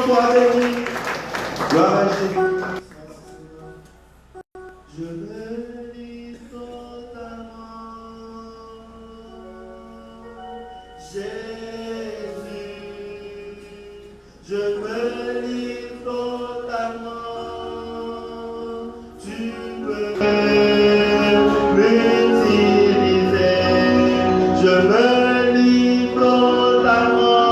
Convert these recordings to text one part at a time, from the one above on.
sois béni. Gloire à Jésus. Je me livre totalement. Jésus, je me livre totalement. Tu peux m'utiliser. Je me livre totalement.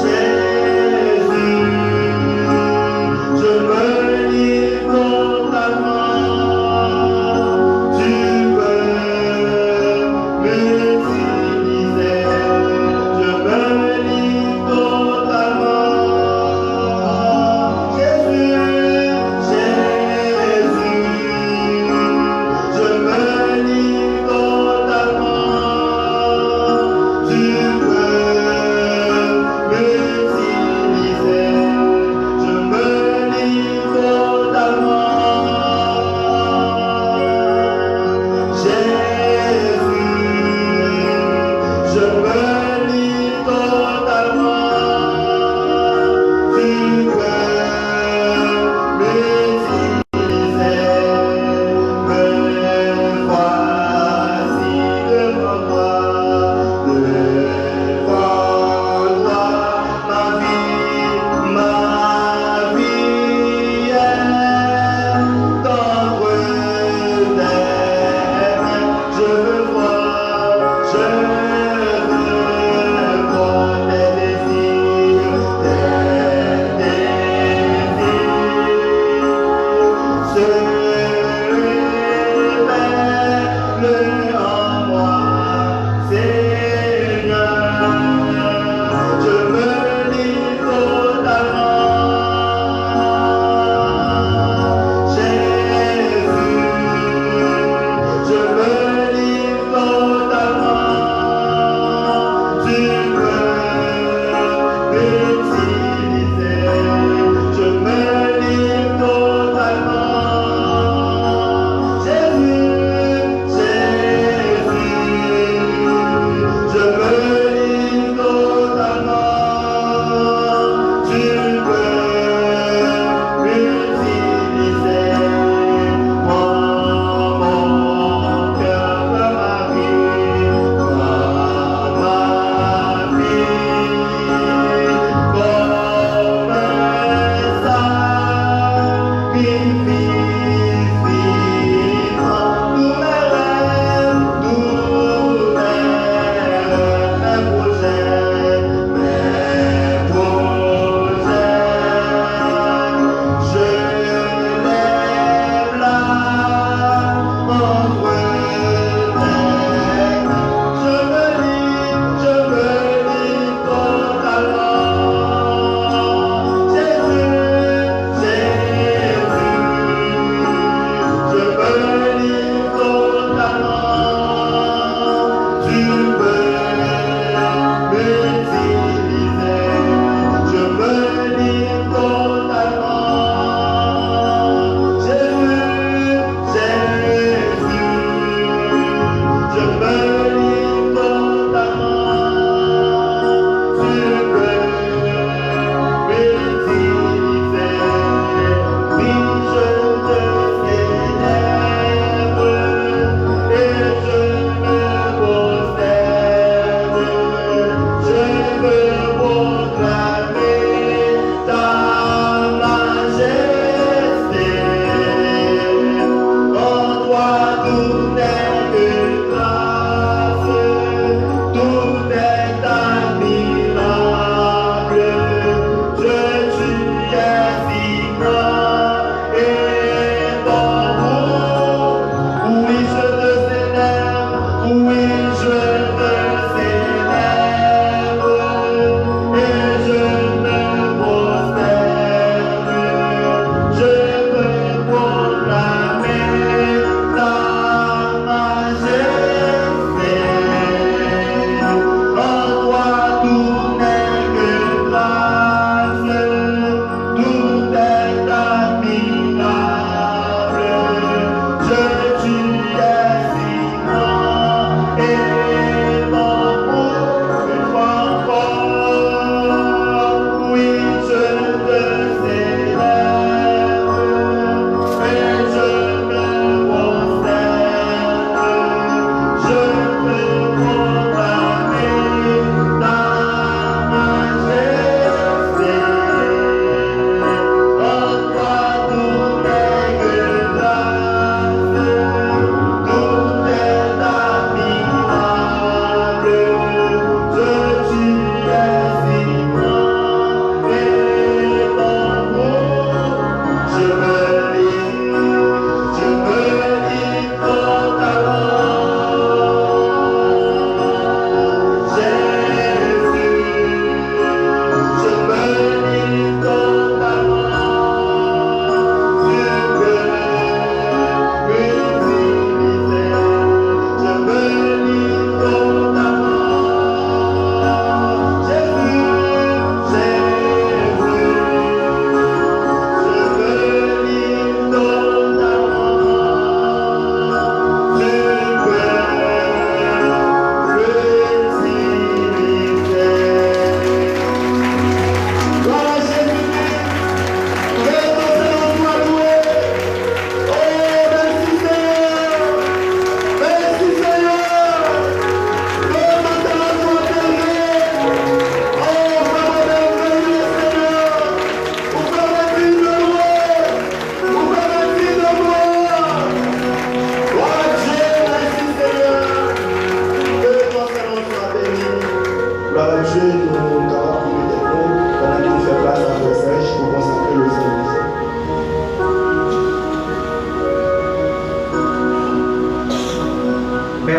Jésus, je me livre.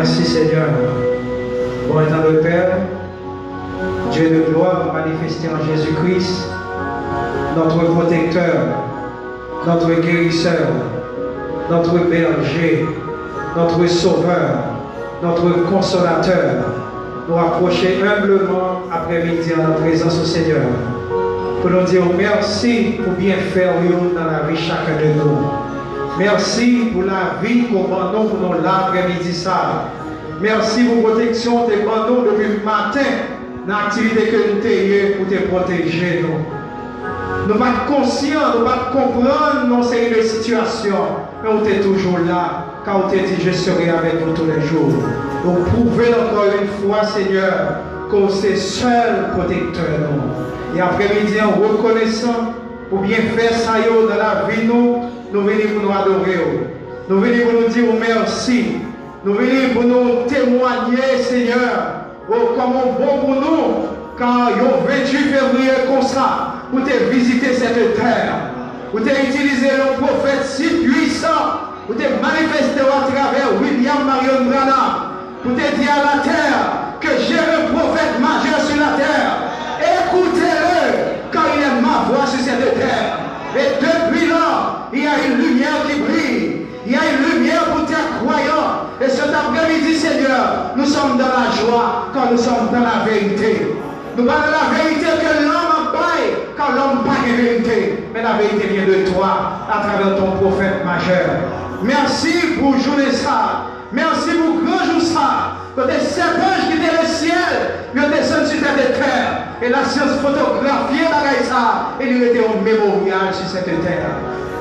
Merci Seigneur. Bon étant le Père, Dieu de gloire manifesté en Jésus-Christ, notre protecteur, notre guérisseur, notre berger, notre sauveur, notre consolateur, nous approcher humblement après-midi en notre présence au Seigneur, pour nous dire merci pour bien faire dans la vie chacun de nous. Merci pour la vie qu'on nous pour nous l'après-midi ça. Merci pour la protection des nous depuis le matin, dans l'activité que nous avons pour te protéger. Nous ne sommes pas conscients, nous ne sommes pas comprendre nos séries de situations, mais on est toujours là, car on te dit je serai avec vous tous les jours. Donc prouvez encore une fois, Seigneur, que c'est seul protecteur. Et après-midi, en reconnaissant pour bien faire ça dans la vie, nous venons pour nous adorer. Nous venons pour nous dire merci. Nous venons pour nous témoigner, Seigneur, comme un bon pour nous, quand le 28 février comme ça, pour te visiter cette terre, pour te utiliser le prophète si puissant, pour te manifester à travers William Marion Branham, pour te dire à la terre que j'ai un prophète majeur sur la terre. Écoutez-le quand il est ma voix sur cette terre. Et depuis là, il y a une lumière qui brille. Il y a une lumière pour tes croyants. Et cet après-midi, Seigneur, nous sommes dans la joie quand nous sommes dans la vérité. Nous parlons de la vérité que l'homme baille quand l'homme pas de vérité. Mais la vérité vient de toi à travers ton prophète majeur. Merci pour journée ça. Merci pour grand jour ça. Que des sept anges qui étaient le ciel, ils descendent sur cette terre. Et la science photographiée dans ça. Et ils étaient au mémorial sur cette terre.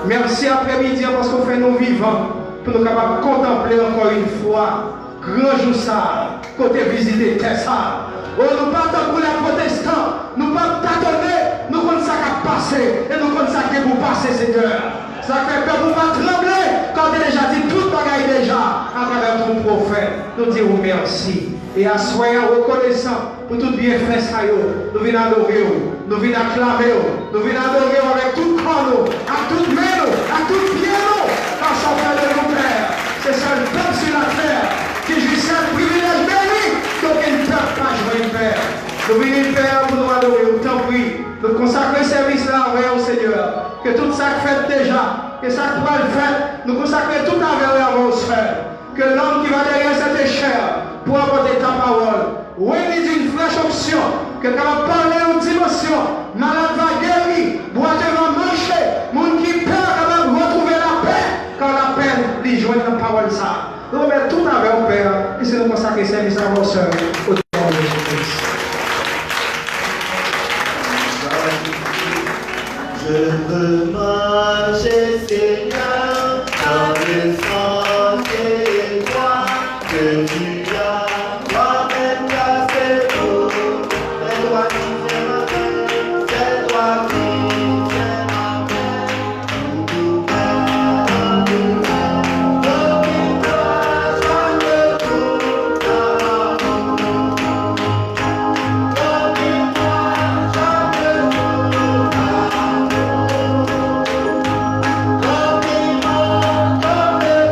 Merci après-midi parce qu'on fait nos vivants. Pour nous capables de contempler encore une fois. Grand jour ça. Côté visiter terre ça. Oh, nous partons pour les protestants. Nous pas tâtonner. Nous connaissons ça qui a passé. Et nous connaissons ça qui est pour passer, Seigneur. Ça fait peur pour pas trembler. Quand tu as déjà dit tout le bagaille déjà. À travers ton prophète. Nous disons merci. Et à soyons reconnaissants pour tout bien fait ça. Nous venons adorer. Nous venons acclamer. Nous venons adorer avec tout corps. À toute main. À tout pied. Dans son Père de nos pères. C'est seul peuple sur la terre. Qui jouit un privilège béni. Donc ils ne peuvent pas jouer une Père. Nous venons Père pour nous adorer, nous t'en prie. Nous consacrer le service là envers au Seigneur. Que tout ça fait déjà, que ça pourra le faire, nous consacrer tout envers avant au Seigneur. Que l'homme qui va derrière cette chair pour apporter ta parole. Oui, il dit une fraîche option. Que quand on parle aux dimensions, malade va guérir, boiteux va marcher, monde qui perd va retrouver la paix. Quand la peine, lui joint la parole ça. Nous mettons tout avec au Père, et c'est nous consacrer le service à vos soeurs, au nom de Jésus-Christ. Je veux marcher, Seigneur, dans le sens des voies que tu as toi-même tracées pour. C'est toi qui fais ma paix, c'est toi qui fais ma paix. Tout est, tout est, donc il doit changer tout l'amour. Donc il doit changer tout l'amour. Comme il monte comme le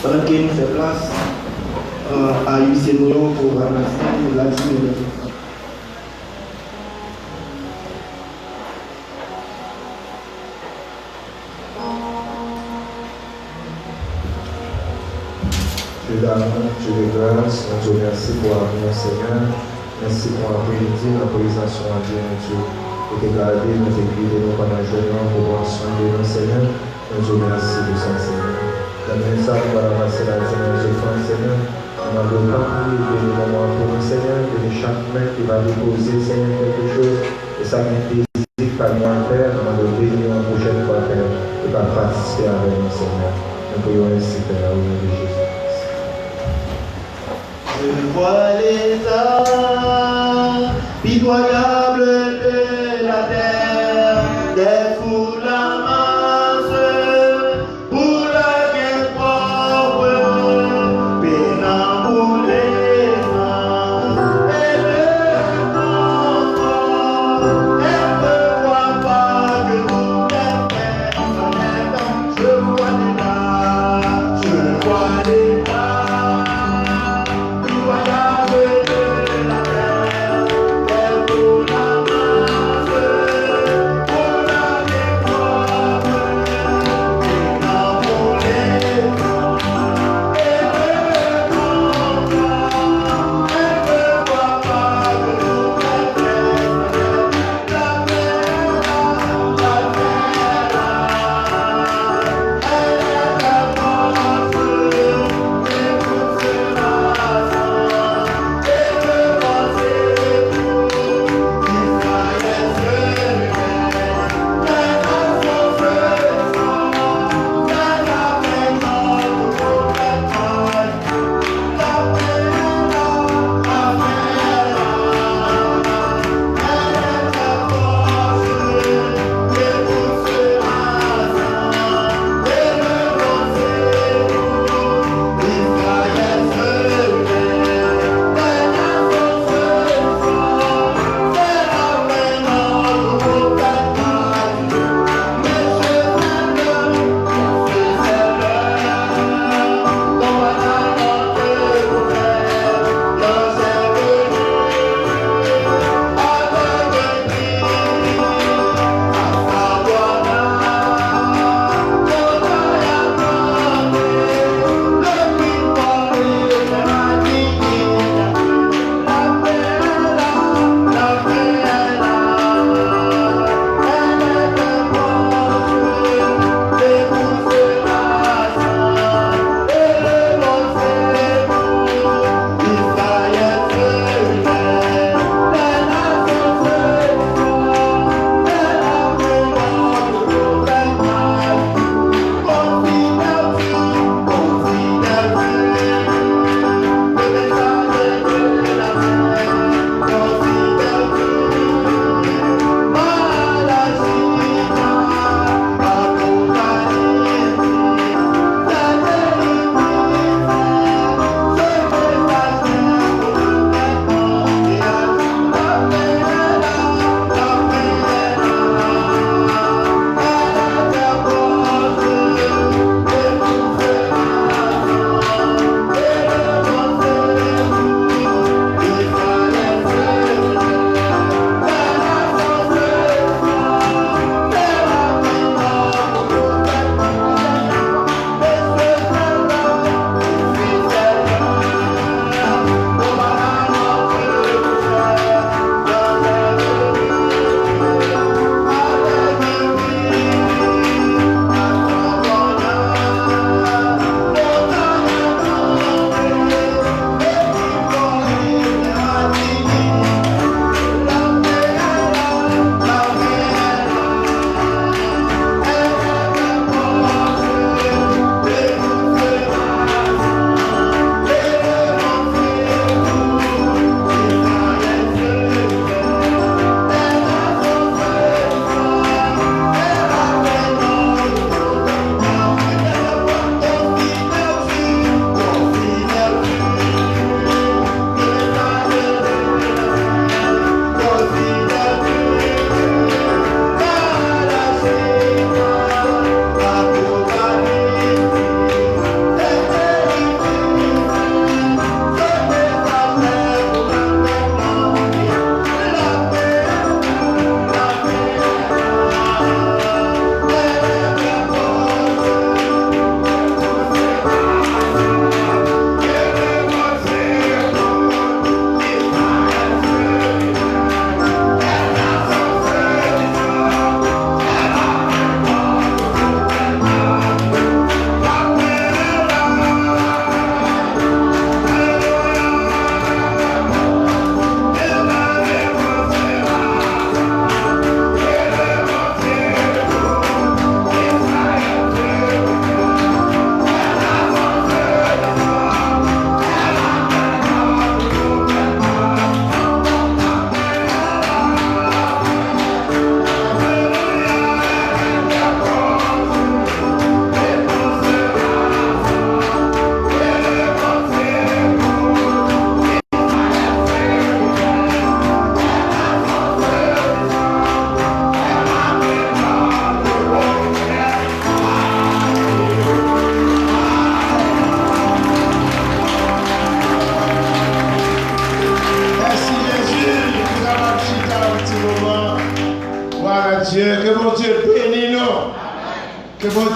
Pendant qu'il nous fait place à Hussé-Moyon pour ramasser la dîme. Dieu d'amour, Dieu de grâce, nous te remercie pour l'avenir, Seigneur. Merci pour l'après-midi, la présentation à Dieu, mon Dieu. Pour te garder, nous te guider, nous pendant le jour, pour prendre soin de nous, Seigneur. Nous te remercie de ça, Seigneur. Dans le message, nous allons passer la Seigneur, je prends, Seigneur. Nous n'avons pas prié de nos moments pour nous, Seigneur, que de chaque main qui va déposer, Seigneur, quelque chose, et ça m'intéresse par nous à faire, nous allons bénir une prochaine fois, Père, et pas participer avec nous, Seigneur. Nous prions ainsi, Père, au nom de Jésus. Je vois l'état pitoyable de la terre, des foules en masse pour la guerre propre, peinant pour les femmes et les enfants. Elle ne voit pas que tout est personnel. Je vois l'état. Incroyable de la terre, elle pour la main.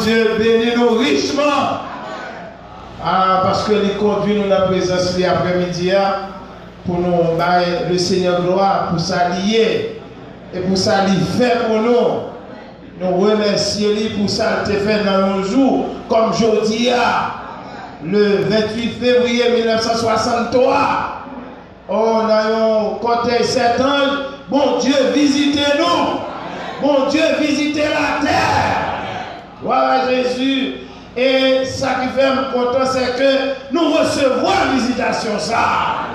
Dieu bénit nous richement. Ah, parce que nous conduit nous la présence l'après-midi pour nous bailler le Seigneur gloire, pour s'allier et pour ça il fait pour nous. Nous remercions lui pour ça qu'il fait dans nos jours, comme jeudi, le 28 février 1963. Oh, nous avons côté cet ange. Bon Dieu, visitez-nous. Bon Dieu, visitez la terre. Voilà Jésus. Et ça qui fait me content, c'est que nous recevons la visitation ça.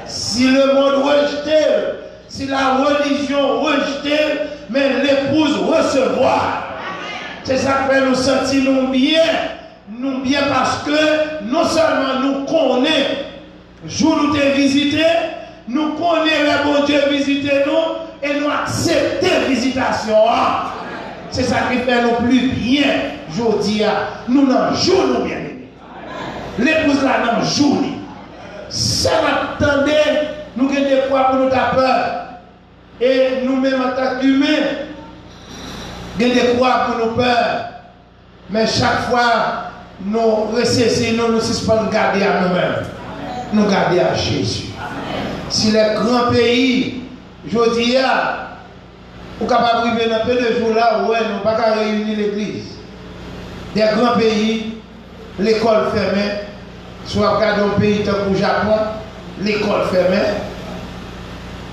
Si le monde rejette, si la religion rejette, mais l'épouse recevoir. C'est ça qui fait nous sentir nous bien parce que non seulement nous connaissons, jour nous t'ai visité, nous connaissons le bon Dieu visiter nous et nous accepter la visitation. C'est ça qui fait nous plus bien, aujourd'hui. Nous n'en jouons bien. L'épouse là n'en joue. Ça m'attendait, nous avons des fois pour nous avoir peur. Et nous-mêmes en tant qu'humains, nous avons des fois pour nous peur. Mais chaque fois, nous ressaisissons, nous suspendons garder à nous-mêmes. Nous garder à Jésus. Si les grands pays, je dis, vous êtes capable de vivre dans peu de jours là où nous ne pouvons pas réunir l'église. Des grands pays, l'école fermée, soit regardez un pays comme le Japon, l'école fermée,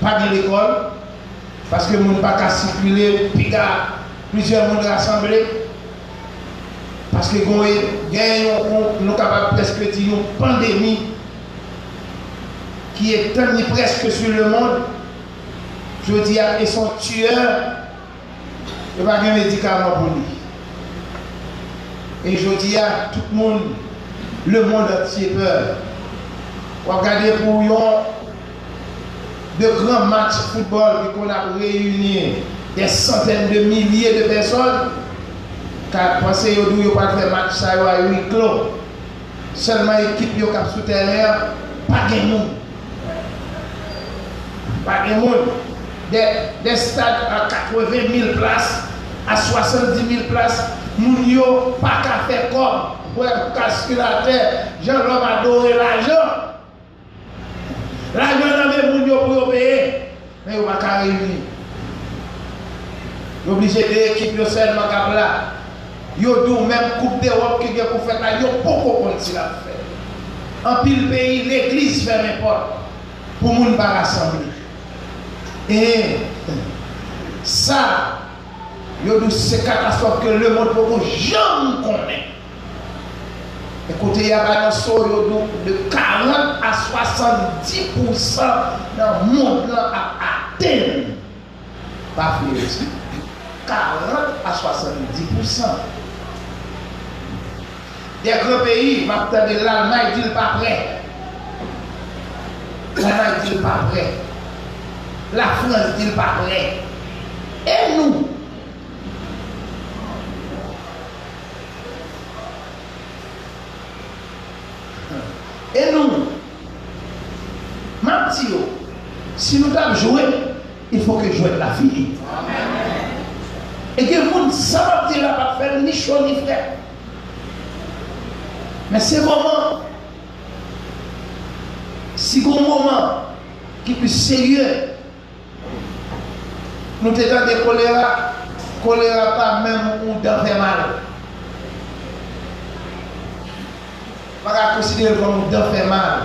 pas de l'école, parce que nous ne pouvons pas circuler, puis plusieurs monde rassemblés, parce que nous sommes capables presque de dire une pandémie qui est tendue presque sur le monde. Je dis, et son tueur, il n'y a pas de médicament pour lui. Et je dis à tout le monde, le monde entier peur. Regardez pour de grands matchs de football qu'on a réuni des centaines de milliers de personnes. Car pensez que vous ne pouvez pas faire match ça à huis clos. Seulement l'équipe qui est sous terrain, pas de monde. Pas de monde. Des stades à 80 000 places, à 70 000 places, nous n'avons pas qu'à faire comme pour casser la terre. Jean-Claude a adoré l'argent. L'argent n'a même pas pour payer. Mais il n'y a pas qu'à réunir. Il est obligé de l'équipe seulement comme là. Il y a même Coupe d'Europe qui est pour faire là. Il y a beaucoup de choses à faire. En pile pays, l'église fait n'importe pour ne pas rassembler. Et ça, c'est catastrophe que le monde ne peut jamais connaître. Écoutez, il y a un saut de 40 à 70% dans le monde à atteindre. Pas plus. 40 à 70%. Des grands pays, l'Allemagne dit pas prêt. L'Allemagne dit pas prêt. La France dit pas prêt. Et nous, Mathieu, si nous devons jouer, il faut que jouer la fille. Et que vous ne savez pas faire ni chaud ni frais. Mais c'est moment, si un moment qui est plus sérieux, nous te dans des choléra pas même ou d'en faire mal. Pas considérer comme d'en faire mal.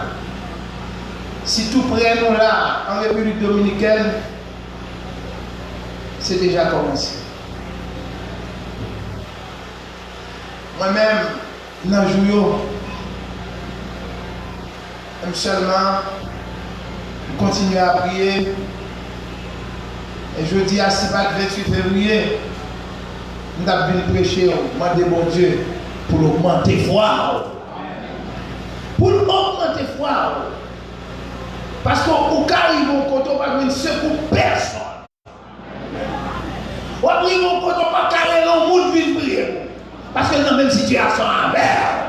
Si tout près nous là, en République dominicaine, c'est déjà commencé. Moi-même, dans le jour, seulement, je continue à prier. Et je dis à ce 28 février, nous avons venu prêcher, demander bon Dieu pour augmenter foi. Pour augmenter foi. Parce qu'au cas où ils vont compter, pas de secours personne. Ou après ils vont compter, pas carré dans le monde vite prier. Parce que dans la même situation envers.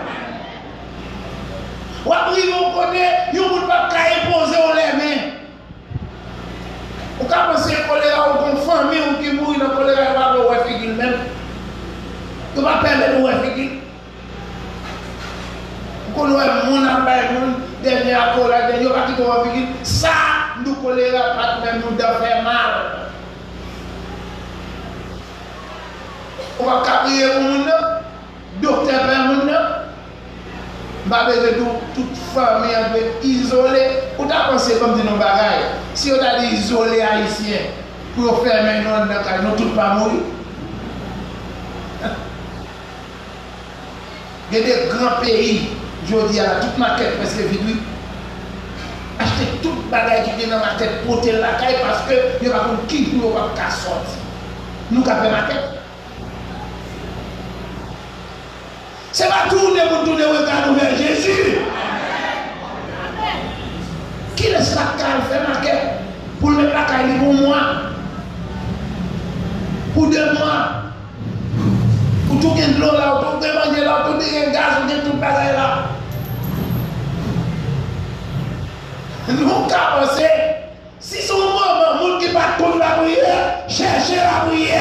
Ou après ils vont compter, ils ne vont pas imposer les mains. Ou quand on sait choléra ou qu'on famille ou qui mourit dans le choléra, il va avoir figure même. Tu vas permettre de faire qu'on ait mon appel, mon dernier accord, la dernière partie de la vie, ça nous collera pas même nous de faire mal. On va carrier pour nous, docteur pour nous. Pas besoin de toute famille un peu isolée. Ou t'as pensé comme dit nos bagailles. Si on a dit isolé haïtien pour faire maintenant nous tous pas mourir. Il y a des grands pays, je dis à toute ma tête presque vide. Acheter toute bagaille qui vient dans ma tête, porter la caille parce que il n'y a pas qui pour pas qu'à sortir. Nous qu'à faire ma tête. C'est pas tourner pour tourner regard vers Jésus. Qui laisse la caille faire ma tête pour mettre la caille pour moi? Pour 2 mois? Pour tout gagner de l'eau là, pour tout manger là, pour tout gagner gaz, pour tout bagaille là. Nous avons pensé, si son moment, monde qui bat contre la prière, cherchez la prière.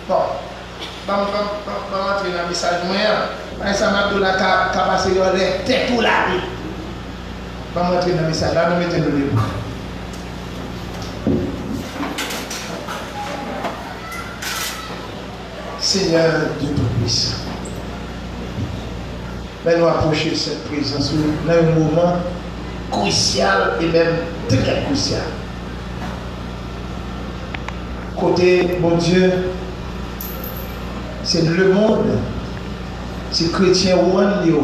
Bon, je vais entrer dans le message moyen. Ça m'a donné la capacité de tête tout la vie. Je vais entrer dans le message. Là, nous mettons le livre. Seigneur Dieu Tout-Puissant. Mais nous approcher de cette présence dans un moment crucial et même très crucial. Côté, mon Dieu, c'est le monde, c'est chrétien ou un lieu.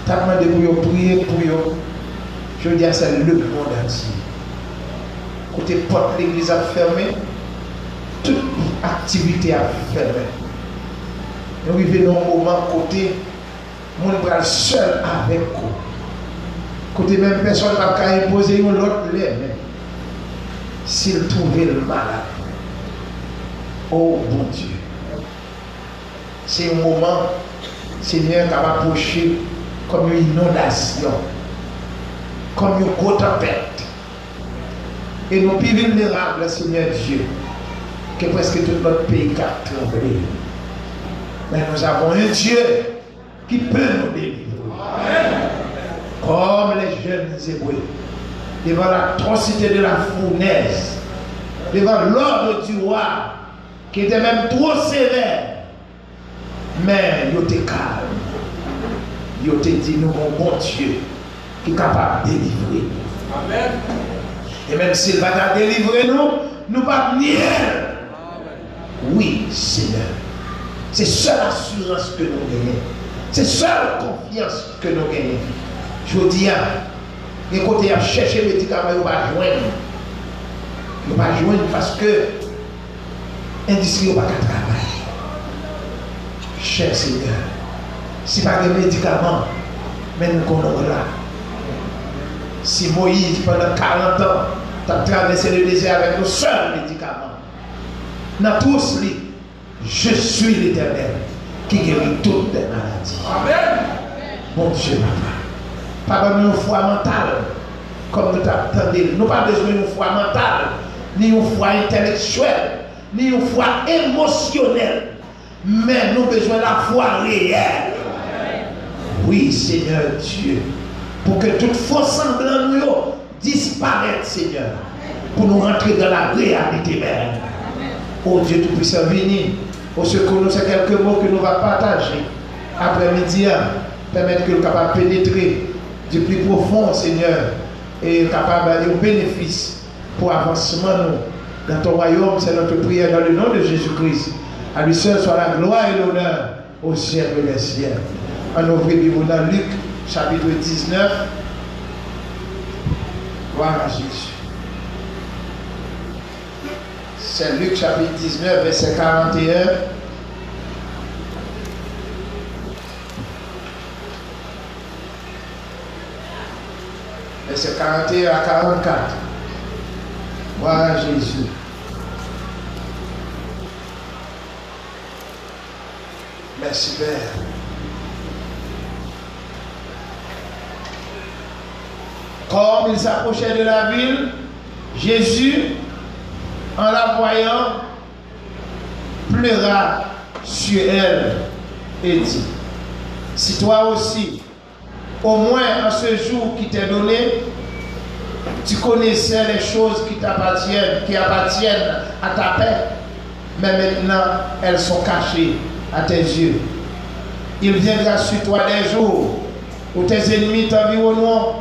T'as demandé pour prier pour eux. Je veux dire, c'est le monde entier. Côté porte l'église a fermé, toute activité a fermé. Nous vivons dans un moment côté, mon bras seul avec vous. Côté même personne ne va pas imposer l'autre lait. S'il trouvait le malade. Oh mon Dieu. C'est un moment, Seigneur, qui va approcher comme une inondation, comme une grosse tempête. Et nous plus vulnérables, Seigneur Dieu, que presque tout notre pays a tremblé. Mais nous avons un Dieu qui peut nous délivrer. Comme les jeunes Hébreux, devant l'atrocité de la fournaise, devant l'ordre du roi, qui était même trop sévère. Mais il était calme. Il était dit, nous avons bon Dieu qui est capable de délivrer. Amen. Et même s'il va délivrer nous, nous ne pas nier. Oui, Seigneur. C'est seule assurance que nous gagnons. C'est seule confiance que nous gagnons. Je vous dis, les côtés à chercher les médicaments, ils ne vont pas joindre. Ils ne vont pas joindre parce que l'industrie n'a pas de travail. Cher Seigneur, si pas de médicaments, mais nous connaissons là. Si Moïse, pendant 40 ans, a traversé le désert avec nos seuls médicaments, dans tous les, je suis l'Éternel qui guérit toutes les maladies. Amen. Mon Dieu, papa. Pas une foi mentale, comme nous t'attendons. Nous n'avons pas besoin d'une foi mentale, ni une foi intellectuelle, ni une foi émotionnelle. Mais nous avons besoin de la foi réelle. Oui, Seigneur Dieu. Pour que toute fausse semblant nous disparaisse, Seigneur. Pour nous rentrer dans la réalité même. Oh Dieu Tout-Puissant, venez au secours nous. C'est quelques mots que nous allons partager après-midi. Permettre que nous soyons capables de pénétrer du plus profond, Seigneur. Et capable de bénéfice pour avancement nous. Dans ton royaume, c'est notre prière dans le nom de Jésus-Christ. À lui seul soit la gloire et l'honneur au siècle des siècles. On ouvre le livre dans Luc, chapitre 19. Gloire à Jésus. C'est Luc, chapitre 19, verset 41. Verset 41 à 44. Gloire à Jésus. Merci Père. Comme il s'approchait de la ville, Jésus, en la voyant, pleura sur elle et dit, si toi aussi, au moins en ce jour qui t'est donné, tu connaissais les choses qui appartiennent à ta paix, mais maintenant elles sont cachées à tes yeux. Il viendra sur toi des jours où tes ennemis t'environneront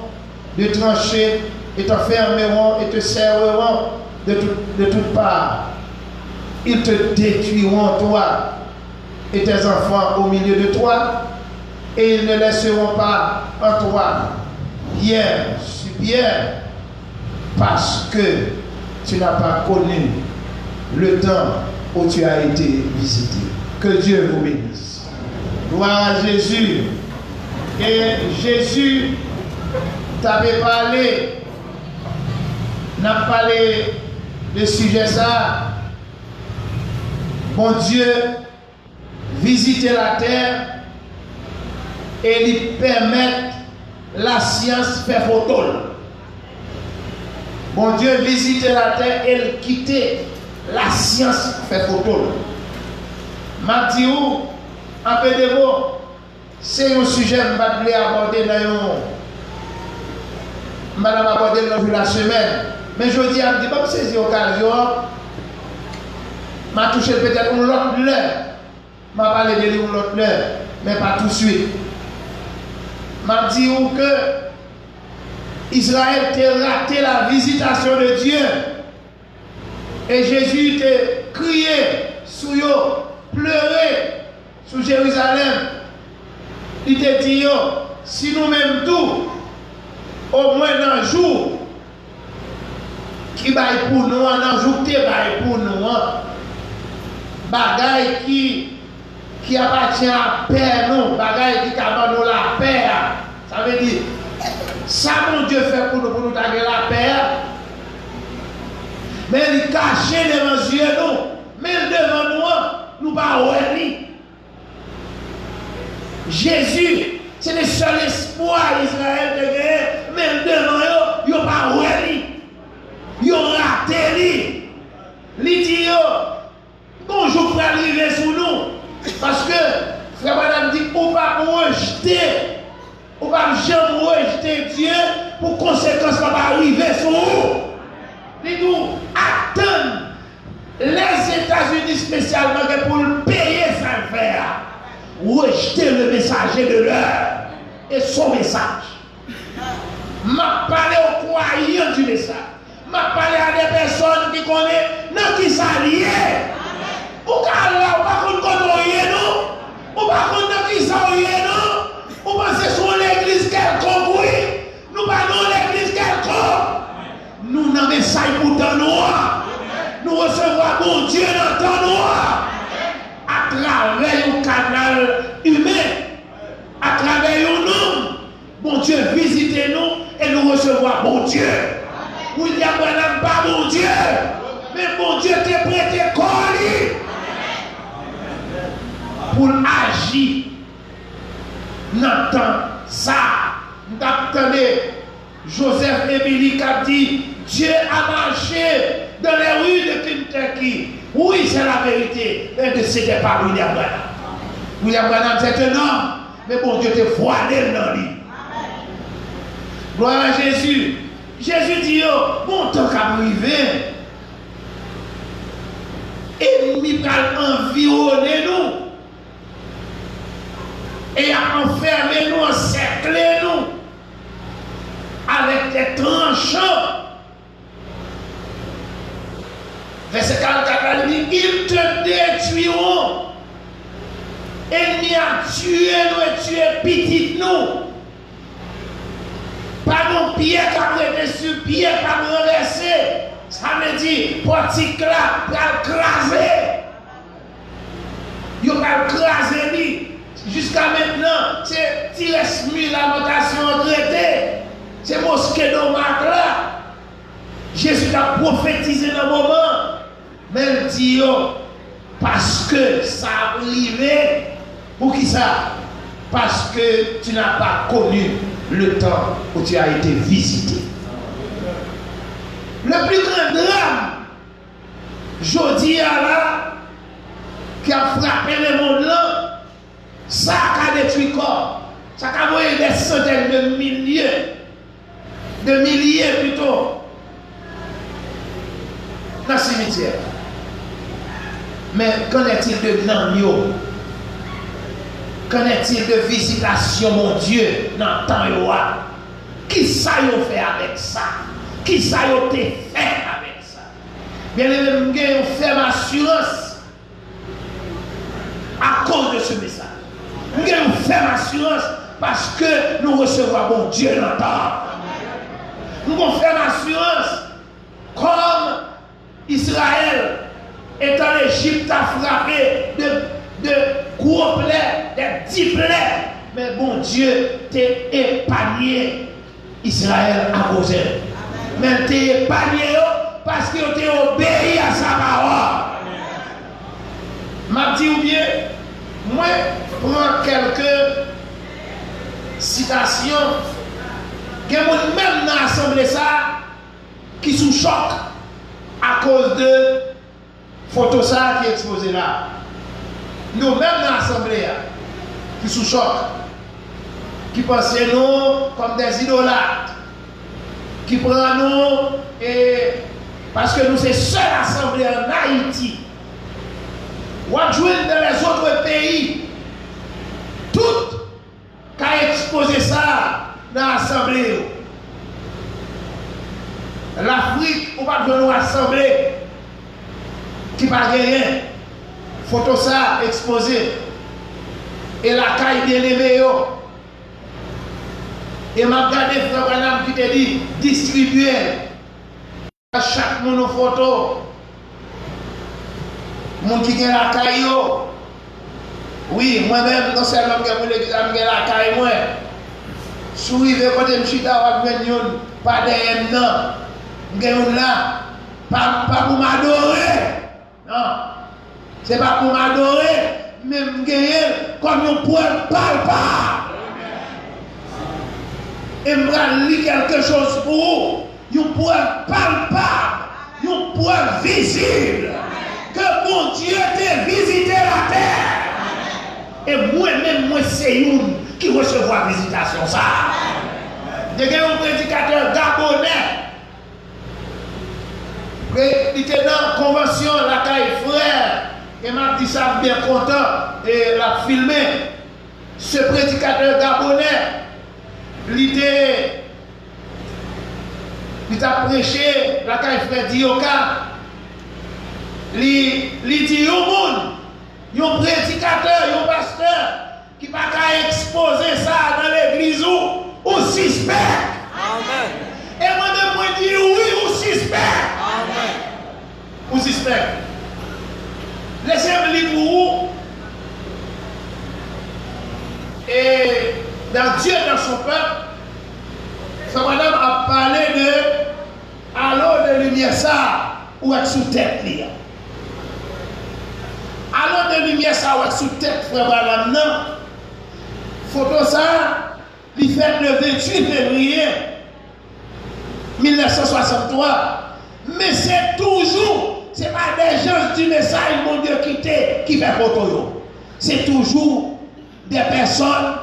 de tranchées et t'enfermeront et te serreront de toutes parts. Ils te détruiront, toi et tes enfants au milieu de toi, et ils ne laisseront pas en toi pierre sur pierre, parce que tu n'as pas connu le temps où tu as été visité. Que Dieu vous bénisse. Gloire à Jésus. Et Jésus t'avait parlé, n'a parlé de sujet ça. Bon Dieu visiter la terre et lui permettre la science faire photo. Bon Dieu visiter la terre et quitter la science faire photo. M'a dit où, un peu de mots, c'est un sujet que je vais aborder dans la semaine. Mais je dis à me dire, comme c'est l'occasion, m'a touché peut-être une autre l'heure. M'a parlé de une autre l'heure, mais pas tout de suite. M'a dit que Israël t'a raté la visitation de Dieu. Et Jésus t'a crié sur eux, pleuré sur Jérusalem. Il t'a dit, si nous-mêmes tout, au moins dans un jour, qui baille pour nous, dans un jour qui baille pour nous, bagaille qui appartient à paix, non, bagaille qui abandonne la paix. Ça veut dire, ça mon Dieu fait pour nous garder la paix. Mais il cache devant les yeux, nous, mais devant nous, nous pas oublier. Jésus, c'est le seul espoir d'Israël de gagner, mais devant eux, ils n'ont pas oublié. Ils ont raté. Ils disent, bonjour pour arriver sur nous. Parce que, frère madame dit, on va rejeter, on va jamais rejeter Dieu pour conséquence qu'on va arriver sur nous. Ils nous attendent les États-Unis spécialement pour payer sa faire. Rejeter le messager de l'heure et son message. M'a parlé aux croyants du message. M'a parlé à des personnes qui connaissent, non qui s'allient. Ou car là, on va connaître nous. On va connaître qui s'allient nous. On pense sur l'église quelconque, oui. Nous parlons de l'église quelconque. Nous n'avons pas ça pour temps noir. Nous recevons bon Dieu dans le temps noir. À travers un canal humain, à travers un homme, bon Dieu visitez-nous et nous recevons bon Dieu. William Branham pas bon Dieu, mais bon Dieu t'a prêté corps pour agir dans le temps ça. Nous attendons Joseph Émilie qui a dit Dieu a marché dans les rues de Kentucky. Oui, c'est la vérité. Mais ce n'était pas William Branham. William Branham, c'est un homme. Mais bon Dieu te voilé dans lui. Gloire à Jésus. Jésus dit, bon temps qu'à arriver. Ennemi va environner nous. Et à enfermer nous, encercler nous. Avec des tranchants. Verset 44 dit, ils te détruiront. Ennemi a tué nous et tué petit nous. Pas mon pied qui a prêté sur pied, qui a renversé. Ça veut dire, portique là, pour craser. Il va craser lui. Jusqu'à maintenant, c'est Tiresmu, lamentation traitée. C'est mosquée d'Omak là. Jésus a prophétisé dans le moment. Mais il dit, parce que ça a arrivé. Pour qui ça? Parce que tu n'as pas connu le temps où tu as été visité. Le plus grand drame, je dis à là, qui a frappé le monde là, ça a détruit le corps. Ça a envoyé des centaines de milliers plutôt, dans le cimetière. Mais qu'en est-il de Glanio? Qu'en est-il de visitation, mon Dieu, dans le temps? Qui ça y fait avec ça? Qui ça y fait avec ça? Bien aimé, je fais ma assurance à cause de ce message. Je fais ma assurance parce que nous recevons bon Dieu dans le temps. Nous allons faire ma assurance comme Israël est en Égypte a frappé de gros plaies, de 10 plaies. Mais bon Dieu t'a épargné Israël à cause. Mais t'a épargné parce que t'a obéi à sa parole. M'a dit ou bien, moi, prends quelques citations. Il y a même dans l'assemblée ça qui sous choc à cause de photo ça qui est exposé là. Nous même dans l'assemblée qui sous choc, qui pensent nous comme des idolâtres, qui prennent nous et parce que nous c'est seule assemblée en Haïti. Ou à jouer dans les autres pays, tout qui a exposé ça dans l'assemblée. L'Afrique, on va nous assemblée qui va gagner. Photo ça exposé. Et la caille bien aimée. Et m'a regardé frère Branham qui te dit distribuer à chaque monde photo. Mon qui gagne la caille. Oui, moi-même, non seulement je suis la caille, moi. Si vous arrivez quand je suis là, pas derrière non. Je suis là, pas pour m'adorer. Non. Ce n'est pas pour m'adorer, mais je suis comme un point palpable. Et je vais lire quelque chose pour vous. Un point palpable, un point visible. Que mon Dieu t'ait visité la terre. Et moi-même, moi, c'est une qui recevra la visitation. Ça. Il y a un prédicateur gabonais. Il était dans la convention, la caille frère. Et m'a dit ça bien content. Et l'a filmé. Ce prédicateur gabonais, il a prêché la caille frère Dioka. Il dit au monde. Un prédicateur, un pasteur qui va pas exposer ça dans l'église ou suspect. Amen. Et moi-même, moi dis oui ou suspect. Amen. Ou suspect. Laissez-moi lire pour vous. Et dans Dieu, dans son peuple, Frère Madame a parlé de alors de lumière ça ou être sous tête. Alors de lumière ça ou être sous tête, Frère Madame, non. Photo ça, il fait le 28 février 1963. Mais c'est toujours, c'est pas des gens du message, mon Dieu, qui fait photo. C'est toujours des personnes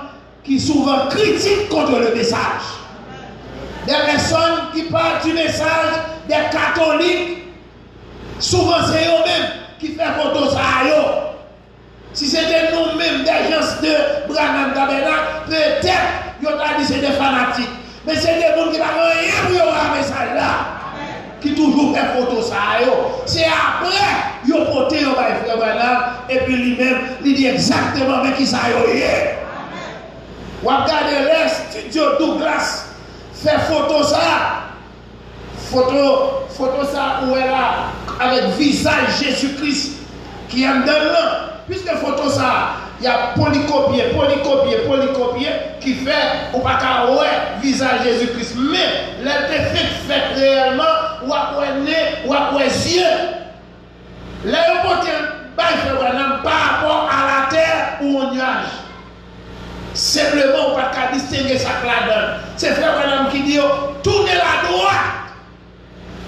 qui souvent critiquent contre le message. Des personnes qui parlent du message, des catholiques, souvent c'est eux-mêmes qui font photo ça. Si c'était nous-mêmes, des gens de Branham Tabernacle, peut-être ils ont dit c'est des fanatiques. Mais c'est des gens qui n'ont rien pour avoir un message là. Qui toujours fait photo ça. C'est après ils ont porté au frère Branham et puis lui-même, il dit exactement avec qui ça est. Ou regardez les studios Douglas fait photo ça. Photo ça où elle a avec visage Jésus-Christ qui est dans là. Puisque photo ça, il y a polycopier qui fait ou pas qu'à ouais visage Jésus-Christ. Mais l'effet fait réellement ou après nez ou après yeux. L'aéroport par rapport à la terre ou au nuage. Simplement, on ne peut pas distinguer ça là-dedans. C'est Frère Branham qui dit tournez la droite.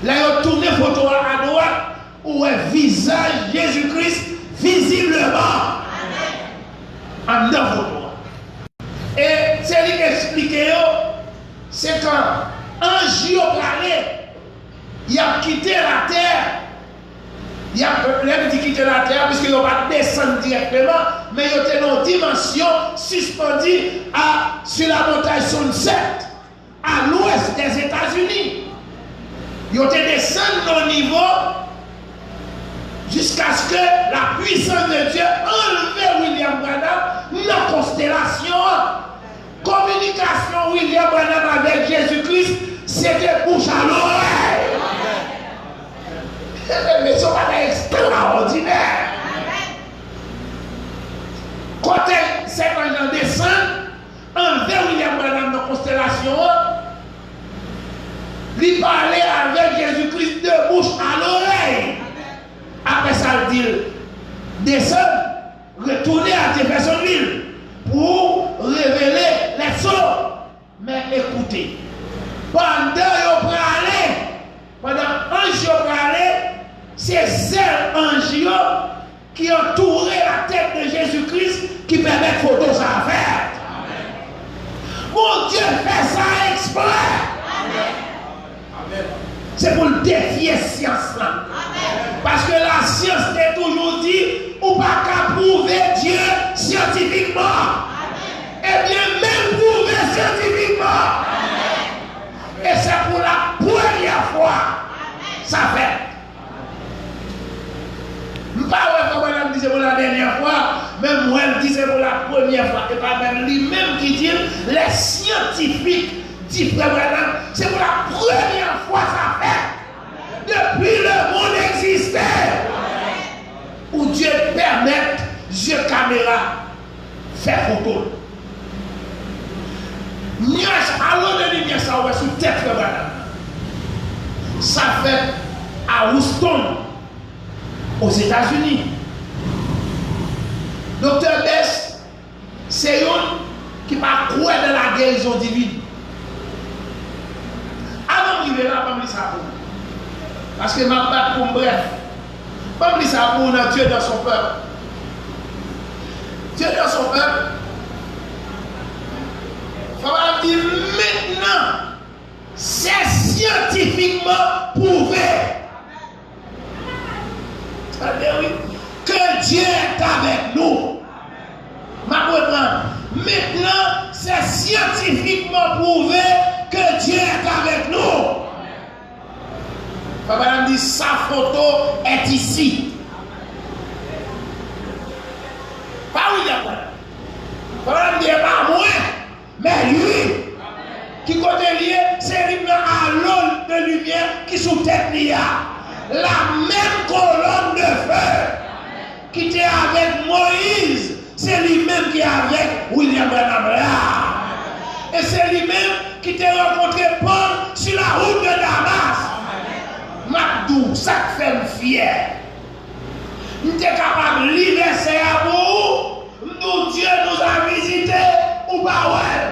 Là, il tourne photo à droite où est visage Jésus-Christ visiblement. descendre directement, mais ils étaient dans une dimension suspendue sur la montagne Sunset, à l'ouest des États-Unis. Ils étaient descendus au niveau jusqu'à ce que la puissance de Dieu enlève William Branham dans la constellation. Communication William Branham avec Jésus-Christ, c'était bouche à l'oreille. Mais ce n'est pas extraordinaire. Quand ces gens descendent, envers William Branham dans la constellation, lui parlait avec Jésus-Christ de bouche à l'oreille. Après ça, il dit descendre, retourner à Jeffersonville pour révéler les sons. Mais écoutez, pendant qu'ils parlaient, pendant un jour parlait, c'est ces anges qui entouraient la tête de Jésus-Christ qui permettent photos à faire. Mon Dieu fait ça exprès. C'est pour le défier science là. Parce que la science t'a toujours dit, ou pas qu'à prouver Dieu scientifiquement. Eh bien, même prouver scientifiquement. Et c'est pour la première fois. Ça fait. Pas comme elle disait pour la dernière fois, même moi elle disait pour la première fois, et pas même lui-même qui dit, les scientifiques disent, c'est pour la première fois ça fait. Depuis le monde existait. Où Dieu permet, Dieu caméra, faire photo. Nuage, allons de lumière, ça va sous tête de madame. Ça fait à Houston, aux États-Unis. Docteur Bess, c'est un qui m'a cru dans la guérison divine. Avant de vivre là, je ne sais pas. Parce que je m'abatte pour bref. Je ne sais pas pour Dieu dans son peuple. Dieu dans son peuple. Il faut dire maintenant, c'est scientifiquement prouvé. C'est-à-dire oui, que Dieu est avec nous. Maintenant, c'est scientifiquement prouvé que Dieu est avec nous. Papa dit sa photo est ici. Pas William. Papa dit pas moi, mais lui. Qui côté lié, c'est lui à l'aune de lumière qui sous tête liée. La même colonne de feu qui était avec Moïse, c'est lui-même qui est avec William Branham là. Et c'est lui-même qui t'a rencontré Paul sur la route de Damas. Mabdou, ça fait me fier. Nous sommes capables de livrer à vous. Nous, Dieu nous a visités ou pas ouais.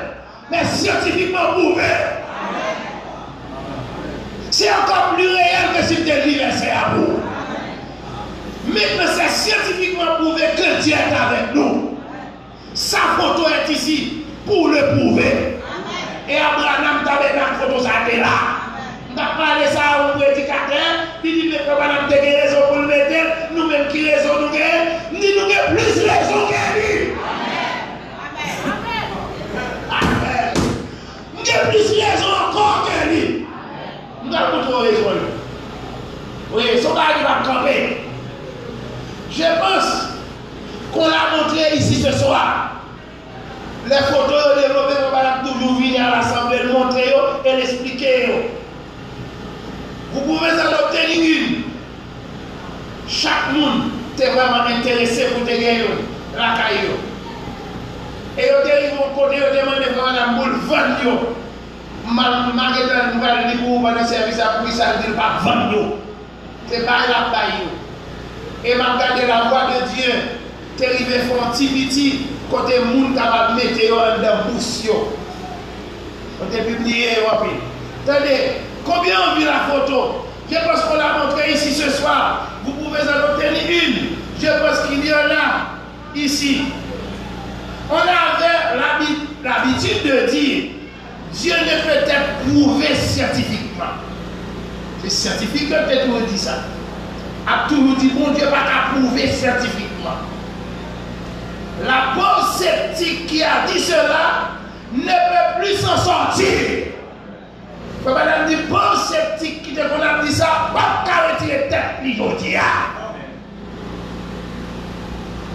Mais scientifiquement prouvé. C'est encore plus réel que si tu es livré à vous. Maintenant, c'est scientifiquement prouvé que Dieu est avec nous. Sa photo est ici pour le prouver. Et Abraham t'avait la photo, ça était là. On a parlé ça au prédicateur, il dit, mais Abraham a des raisons pour le mettre, nous-mêmes qui raison nous gagnons, nous avons plus raison que lui. Amen. Nous avons plus raison encore que lui. Nous avons trop raison. Oui, son gars va camper. Je pense qu'on l'a montré ici ce soir. Les photos développées, on va toujours venir à l'assemblée, le montrer et l'expliquer. Vous pouvez en obtenir une. Chaque monde est vraiment intéressé pour te gagner la caillou. Et ils vont côté, ils demandent vraiment la boule vendre. Malgré nous allons dire pour le service à pour ça ne pas vendre. C'est pas la taille. Et m'a regardé la voix de Dieu. T'es arrivé font petit côté monde capable mettre dans bouche. On t'a publié attendez, combien on vit la photo? Je pense qu'on l'a montré ici ce soir. Vous pouvez en obtenir une. Je pense qu'il y en a ici. On avait l'habitude de dire Dieu ne peut être prouvé scientifiquement. C'est scientifique que peut-être dit ça. A toujours dit bon Dieu va pas prouver scientifiquement. sceptique qui a dit cela ne peut plus s'en sortir. Papa n'a dit, bon sceptique qui te a dit ça, pas qu'à retirer tête aujourd'hui.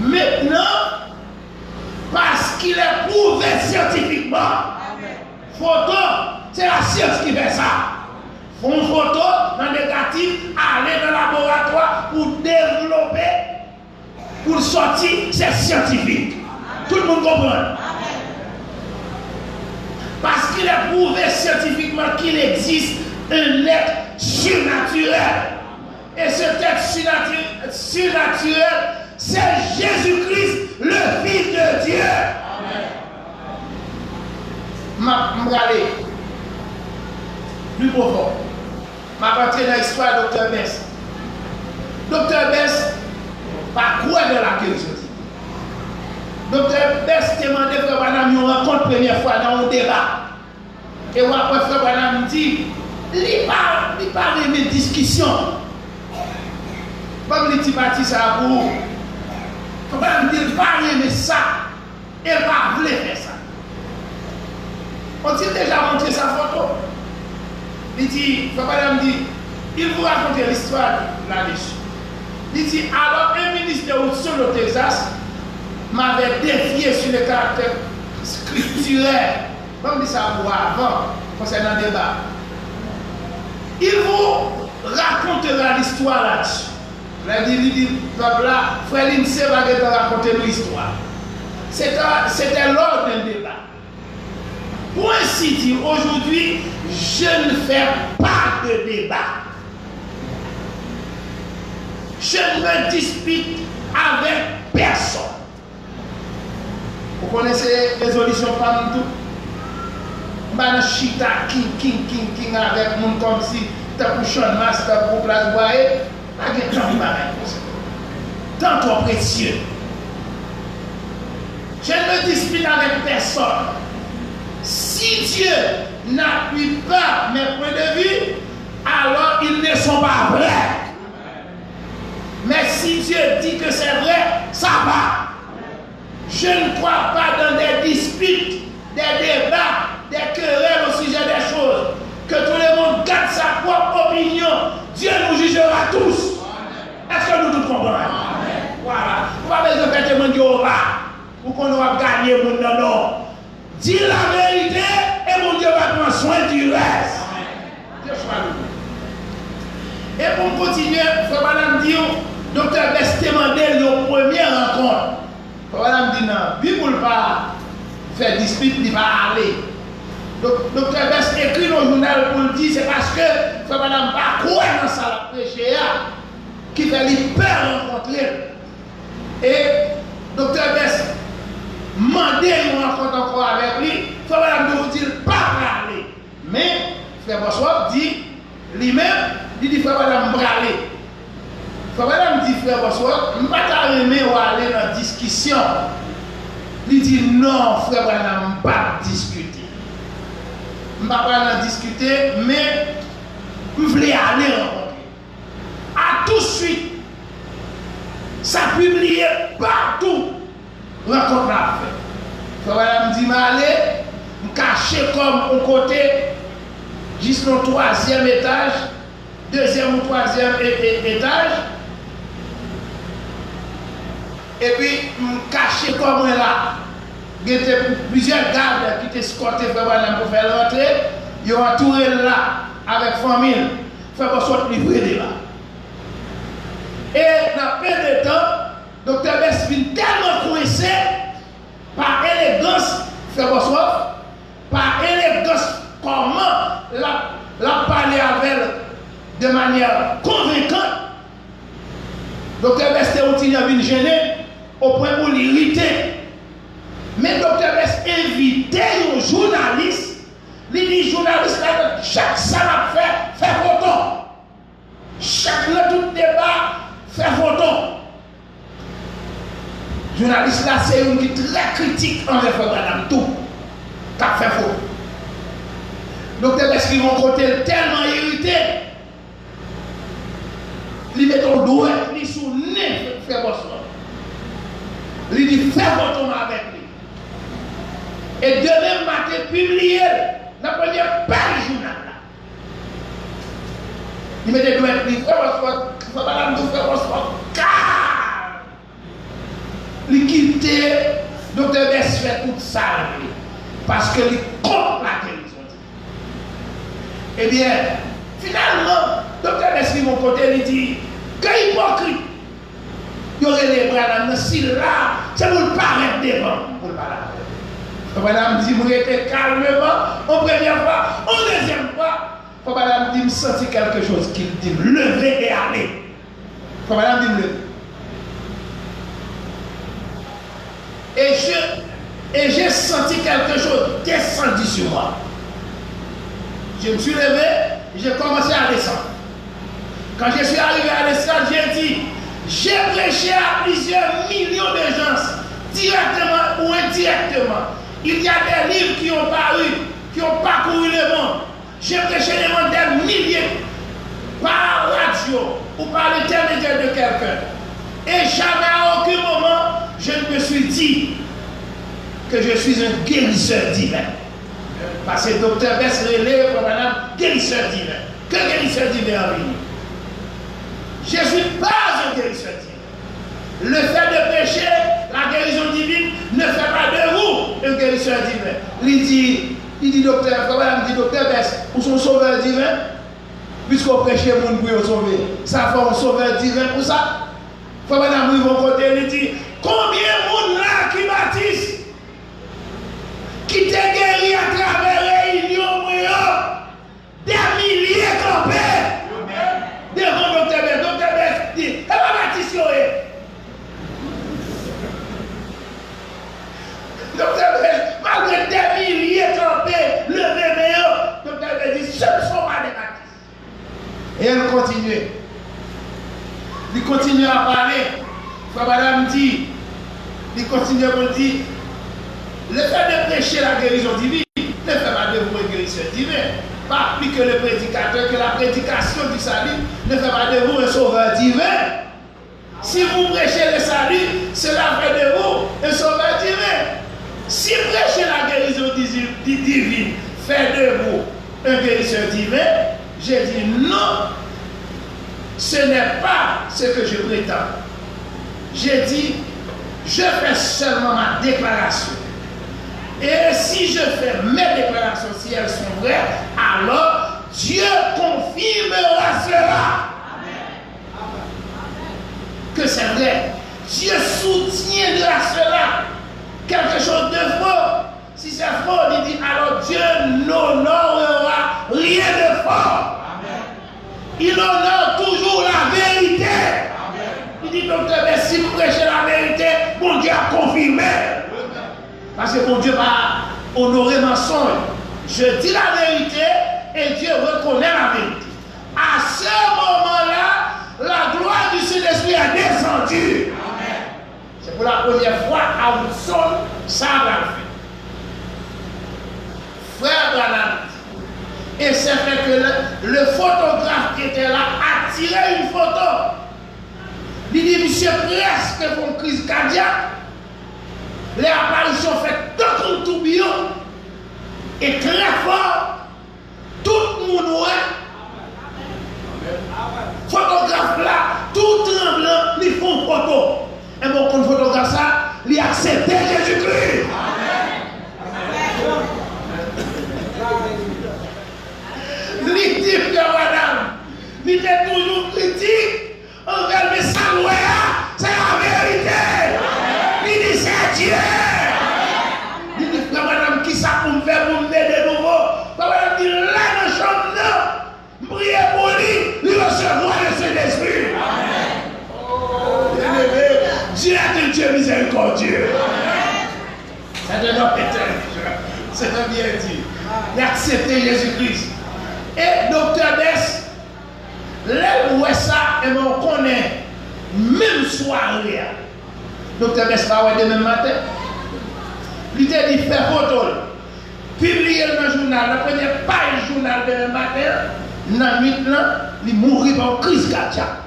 Maintenant, parce qu'il est prouvé scientifiquement, photo, c'est la science qui fait ça. Font une photo dans le négatif, aller dans le laboratoire pour développer, pour sortir, c'est scientifique. Tout le monde comprend. Parce qu'il est prouvé scientifiquement qu'il existe un être surnaturel. Et cet être surnaturel, c'est Jésus-Christ, le Fils de Dieu. M'regardez, plus profond. Je vais rentrer dans l'histoire de Dr. Bess. Dr. Bess, pas quoi de la curiosité. Dr. Bess demandé Frère Branham une rencontre première fois dans un débat. Et après Frère Branham dit, il parle de discussion. Comme il dit parti ça pour vous. Frère Branham dit, il parle de ça. Il ne va pas faire ça. On t'a déjà montré sa photo. Il dit, Frère Branham dit, il vous raconte l'histoire là-dessus. Il dit, alors un ministre de Hudson au Texas m'avait défié sur le caractère scripturaire. Comme dit ça pour avant, concernant le débat. Il vous racontera l'histoire là-dessus. Il dit, là, Frère Lindsay va te raconter l'histoire. C'était lors d'un débat. Pour ainsi dire, aujourd'hui, je ne fais pas de débat. Je ne me dispute avec personne. Vous connaissez les résolutions femmes tout? Je suis chita, king avec mon comme si tu as pour Sean Master pour place boyer. Tant trop précieux. Je ne me dispute avec personne. Si Dieu n'appuie pas mes points de vue, alors ils ne sont pas vrais. Mais si Dieu dit que c'est vrai, ça va. Je ne crois pas dans des disputes, des débats, des querelles au sujet des choses. Que tout le monde garde sa propre opinion. Dieu nous jugera tous. Est-ce que nous tout comprenons? Voilà. On va besoin de faire témoigner au bas pour qu'on va gagner mon nom. Dis la vérité et mon Dieu va prendre soin du reste. Dieu soit loué. Et pour continuer, Frère Branham dit, Dr. Bess demandait la première rencontre. Frère Branham dit non, Bible pas faire dispute, il va aller. Dr. Bess écrit dans le journal pour le dire, c'est parce que Frère Branham pas croire dans ça la prêcher qui fait les peurs rencontrer. Et Dr. Bess mandé une rencontre encore avec lui, Frère Branham ne dit pas parler. Mais Frère Bossuet dit lui-même, il dit Frère Branham braler. Frère Branham dit Frère Bossuet, je ne vais pas aimer aller dans la discussion. Il dit non, Frère Branham, je ne vais pas discuter. Je ne vais pas discuter, mais je voulais aller rencontrer. À tout de suite, ça publié partout. Rencontre la fait. Frère Branham dit, allez, me cacher comme au côté, jusqu'au 3e étage, 2e ou 3e étage. Et puis, me cacher comme là. Il y a plusieurs gardes qui étaient escortés Frère Branham pour faire rentrer. Ils ont entouré là avec famille. Frère Bossuet livré là. Et dans peu de temps, Dr. Bess vient tellement coincé par élégance, Frère Bossuet, par élégance, comment la parler avec elle de manière convaincante. Dr. Bess était gêné au point où l'irriter. Mais Dr. Bess invitait un journaliste, il dit journaliste, chaque salle fait photo. Chaque tout débat fait photo. Journaliste là, c'est une qui est très critique envers Frère Branham, tout. Qui a fait photo. Dr. Bess qui vont côté tellement irrité. Il met ton doigt, il sous le nez, Frère Bossuet. Il dit fais photo avec lui. Et demain matin, publié dans la première page du journal. Il met des doigts de livre, car il quitte Dr. Bess fait tout ça parce que il contre la guérison. Eh bien, finalement, Dr. Bess lui mon côté, il dit que hypocrite. Il y aurait les bras dans si là, c'est pour le paraître devant. Pour le paraître. Madame dit, vous êtes calmement, en première fois, en deuxième fois. Madame dit, me sentir quelque chose qui me dit, levez et allez. Madame dit, lever. Et j'ai senti quelque chose descendu sur moi. Je me suis levé, j'ai commencé à descendre. Quand je suis arrivé à descendre, j'ai dit, j'ai prêché à plusieurs millions de gens, directement ou indirectement. Il y a des livres qui ont paru, qui ont parcouru le monde. J'ai prêché le monde des milliers par radio ou par l'intermédiaire de quelqu'un. Et jamais à aucun moment, je ne me suis dit que je suis un guérisseur divin. Parce que Dr. Bess relève comme madame guérisseur divin. Que guérisseur divin en ligne? Je ne suis pas un guérisseur divin. Le fait de pécher, la guérison divine, ne fait pas de vous un guérisseur divin. Il dit docteur, comme madame dit Dr. Bess, ou son sauveur divin, puisqu'on prêche le monde pour le sauver. Ça fait un sauveur divin pour ça. Faut madame lui vont côté, il dit, combien de monde là qui baptise, qui t'a guéri à travers réunion, des milliers campés devant Dr. Bess. Dr. Bess dit, elle va baptiser. Dr. Bess, malgré des milliers campés, levez meilleur, Dr. Bess dit, ce ne sont pas des baptistes. Et elle continue. Il continue à parler. Frère Madame dit, il continue à dire, le fait de prêcher la guérison divine ne fait pas de vous un guérisseur divin. Pas plus que le prédicateur, que la prédication du salut ne fait pas de vous un sauveur divin. Si vous prêchez le salut, cela fait de vous un sauveur divin. Si prêcher la guérison divine fait de vous un guérisseur divin, j'ai dit non. Ce n'est pas ce que je prétends. J'ai dit, je fais seulement ma déclaration. Et si je fais mes déclarations, si elles sont vraies, alors Dieu confirmera cela. Que c'est vrai. Dieu soutiendra cela. Quelque chose de faux. Si c'est faux, il dit, alors Dieu n'honorera rien de faux. Il honore toujours la vérité. Amen. Il dit, docteur, mais si vous prêchez la vérité, bon Dieu a confirmé. Parce que bon Dieu va honorer mensonge. Je dis la vérité et Dieu reconnaît la vérité. À ce moment-là, la gloire du Saint-Esprit a descendu. Amen. C'est pour la première fois à Woodson, ça va le faire. Frère Branham. Et c'est fait que le photographe qui était là a tiré une photo. Il dit, monsieur, presque pour une crise cardiaque. Les apparitions faites dans un tourbillon. Et très fort, tout le monde photographe là, tout tremblant, ils font photo. Et bon, quand le photographe ça, il a accepté Jésus-Christ. Il dit que madame, il est toujours critique envers mes saloués, c'est la vérité. Il dit c'est Dieu. Il dit que madame, qui ça pour me faire pour me de nouveau? Madame dit là dans la chambre, non. Priez pour lui, il recevra le Saint-Esprit. Dieu est un Dieu miséricordieux. C'est un homme éternel. C'est un bien dit. Il a accepté Jésus-Christ. Et Dr. Bess, là où est ça, et on connaît, même soirée, Dr. Bess va avoir demain matin. Il t'a dit, fais photo, publier dans le journal, la première page du journal demain matin, dans la nuit, il mourit par crise cardiaque.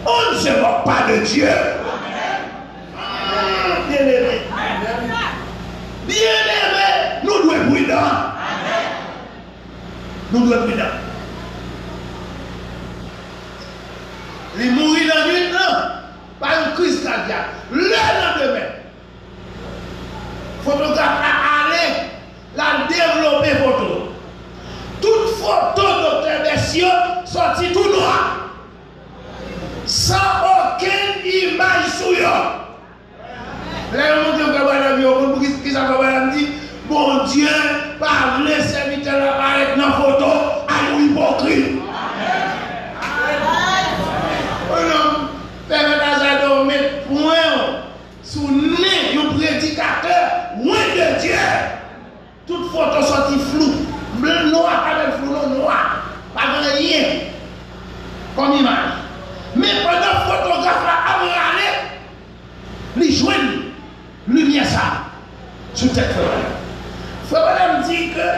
On ne se moque pas de Dieu. Bien aimé. Bien aimé. prudents. Nous devons être prudents. Les mourir dans une an, par une crise cardiaque. Le lendemain, photographe a allé la développer photo. Toute photo docteur Bessieux sortie tout noir. Sans aucune image sur eux. Là, on dit que madame, qui ça madame dit, bon Dieu, par les serviteurs apparaître dans la photo, à l'hypocrite. Permettez-nous de mettre point sous le nez du prédicateur, loin de Dieu. Toute photo sortie floue, bleu noir, avec flou noir, pas rien comme image. Mais pendant que le photographe a avalé, il joue lumière ça sur tête. Il faut pas me dire que,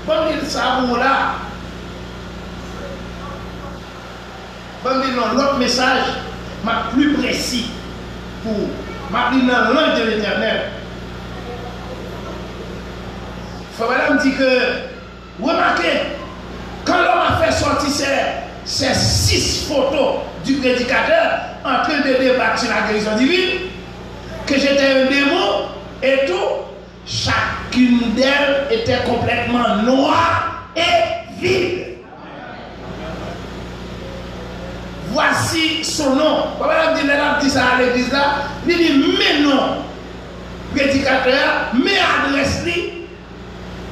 comme il savent là, l'autre message plus précis pour m'appeler dans l'ange de l'Éternel. Il faut pas me dire que, remarquez, quand l'homme a fait sortir ces 6 photos du prédicateur en train de débattre sur la guérison divine, que j'étais un démon et tout, chacune d'elles était complètement noire et vide. Voici son nom. Papa me dit ça à l'église là. Il dit, mais non, prédicateur, mais adresse lui.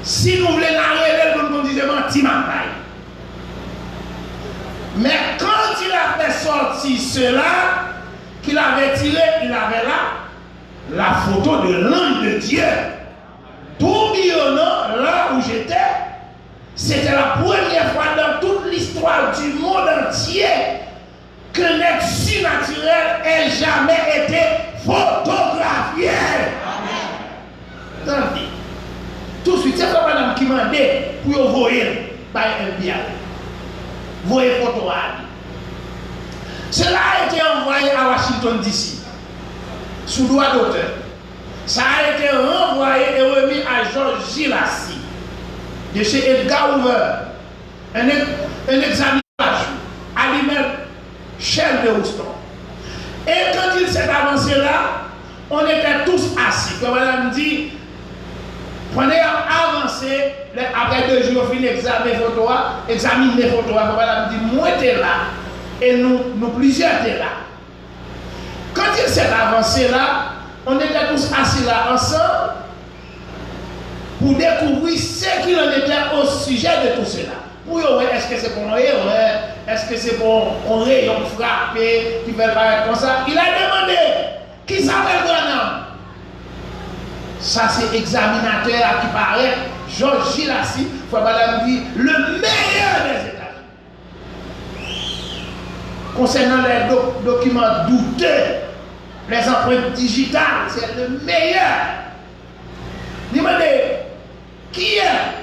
Si nous voulons l'arrêter, nous disons menti mampaille. Mais quand il a fait sortir cela, qu'il avait tiré, il avait là la photo de l'ange de Dieu. Tourbillonnant là où j'étais, c'était la première fois dans toute l'histoire du monde entier qu'un être surnaturel ait jamais été photographié. Attendez. Tout de suite, c'est pas madame qui m'a dit pour vous voyer par FBI. Voyez photo à lui. Cela a été envoyé à Washington DC, sous droit d'auteur. Ça a été renvoyé et remis à Georges Gilassi, de chez Edgar Hoover, un examinateur à lui-même, chef de Houston. Et quand il s'est avancé là, on était tous assis. Comme madame dit, prenez à avancer, après 2 jours, fini examiner les photos, comme madame dit, moi j'étais là, et nous plusieurs étaient là. Quand il s'est avancé là, on était tous assis là ensemble pour découvrir ce qu'il en était au sujet de tout cela. Pour voir est-ce que c'est pour un erreur, est-ce que c'est pour un rayon frappé qui fait paraître comme ça. Il a demandé qui s'appelle Branham. Ça c'est examinateur qui paraît, Georges Gilassi, il faut madame dire, le meilleur des États-Unis. Concernant les documents douteux, les empreintes digitales, c'est le meilleur. Demandez, qui est?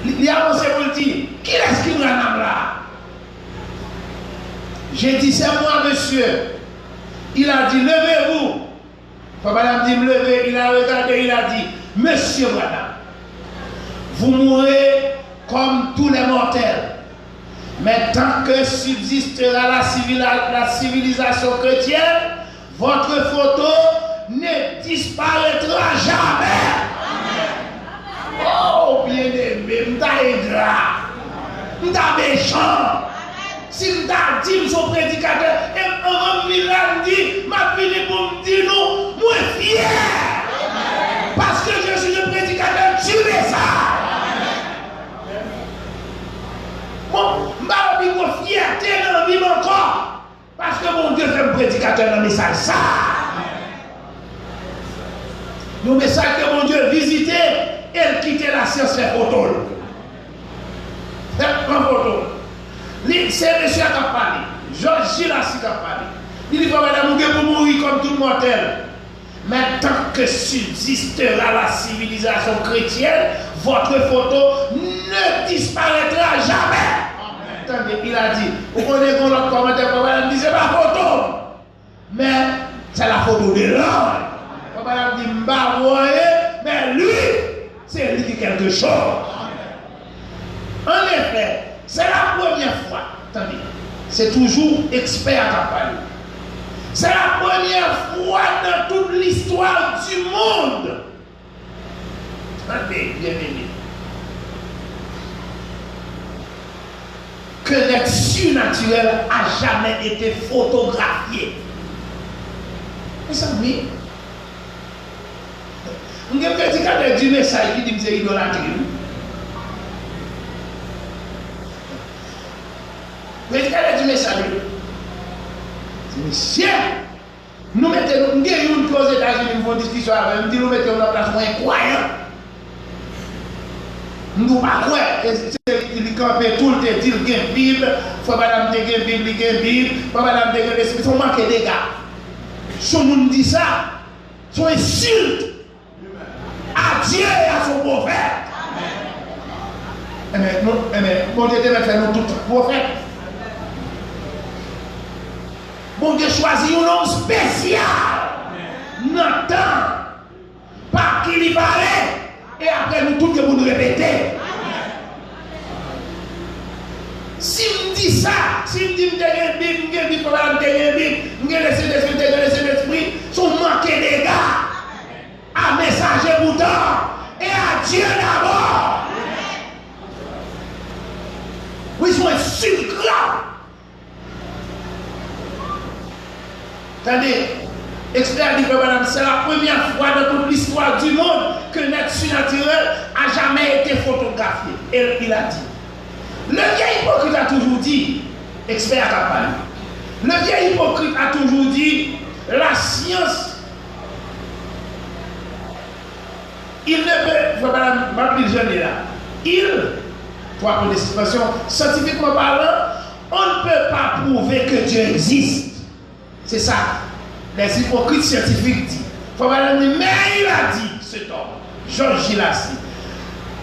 Il a avancé pour le dire, qui est-ce qui nous a là? J'ai dit, c'est moi, monsieur. Il a dit, levez-vous. Madame dit, levez. Il a regardé, il a dit, monsieur, madame, vous mourrez comme tous les mortels. Mais tant que subsistera la civilisation chrétienne, votre photo ne disparaîtra jamais. Amen. Oh, bien-aimé, m'ta ingrat, m'ta méchant. Si m'ta dit son prédicateur, et un Milan dit, m'a fini pour me dire non, moi fier. Parce que je suis le prédicateur, tu es ça. Bon, je suis fierté dans la vie encore. Parce que mon Dieu fait un prédicateur dans le message. Ça. Le message que mon Dieu visitait, elle quittait la science, fait photo. Fait un photo. C'est monsieur qui a parlé. Georges Gilassi qui a parlé. Il dit, madame, vous pouvez mourir comme tout mortel. Mais tant que subsistera la civilisation chrétienne, votre photo ne disparaîtra jamais. Attendez, il a dit, vous connaissez l'autre commentaire, il dit, c'est pas photo, mais c'est la photo de l'homme. Il dit, mais lui, quelque chose. En effet, c'est la première fois, attendez, c'est toujours expert à parler. C'est la première fois dans toute l'histoire du monde. Attendez, bien aimé. Que l'être surnaturel a jamais été photographié. Mes amis, vous avez un prédicateur du message qui dit que c'est idolâtrie. Prédicateur du message, monsieur, nous mettons, nous avons une cause aux États-Unis, nous faisons une discussion avec nous, nous mettons en place un croyant. Nous ne pas quoi, il campait tout le temps, il y a une Bible, il faut madame te une Bible, il y a une Bible, il faut madame te une l'esprit, il faut manquer des gars. Si on nous dit ça, c'est une insulte à Dieu et à son prophète. Mais bon Dieu devait faire nous tous prophètes. Bon Dieu choisit un homme spécial, Nathan, par qui il parlait. Et après nous tous que vous nous répétez. Si je dis ça, si je dis que je dis que je dis que je l'esprit, sont manqués des gars à messager pourtant et à Dieu d'abord. Oui, ils sont insultes graves. Attendez. Expert dit que madame, c'est la première fois dans toute l'histoire du monde que l'être surnaturel a jamais été photographié. Et il a dit. Le vieil hypocrite a toujours dit, expert a parlé, le vieil hypocrite a toujours dit, la science, il ne peut, faut pas le jeune là, il, pour apprendre des situations, scientifiquement parlant, on ne peut pas prouver que Dieu existe. C'est ça. Les hypocrites scientifiques disent, mais il a dit, cet homme, Georges Gilassi,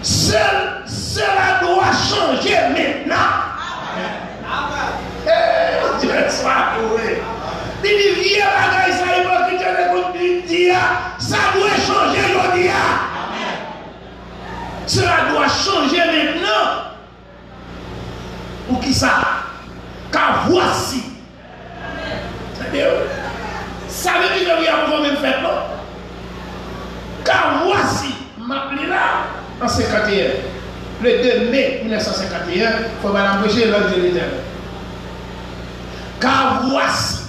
cela doit changer maintenant. Dieu soit loué. Il dit, viens bagaille, ça hypocrite, ça doit changer aujourd'hui. Cela doit changer maintenant. Pour qui ça? Car voici. Ça veut dire que vous avez même fait, non? Car voici, m'appelez là, en 51, le 2 mai 1951, il faut m'empêcher l'ordre de l'Éternel. Car voici,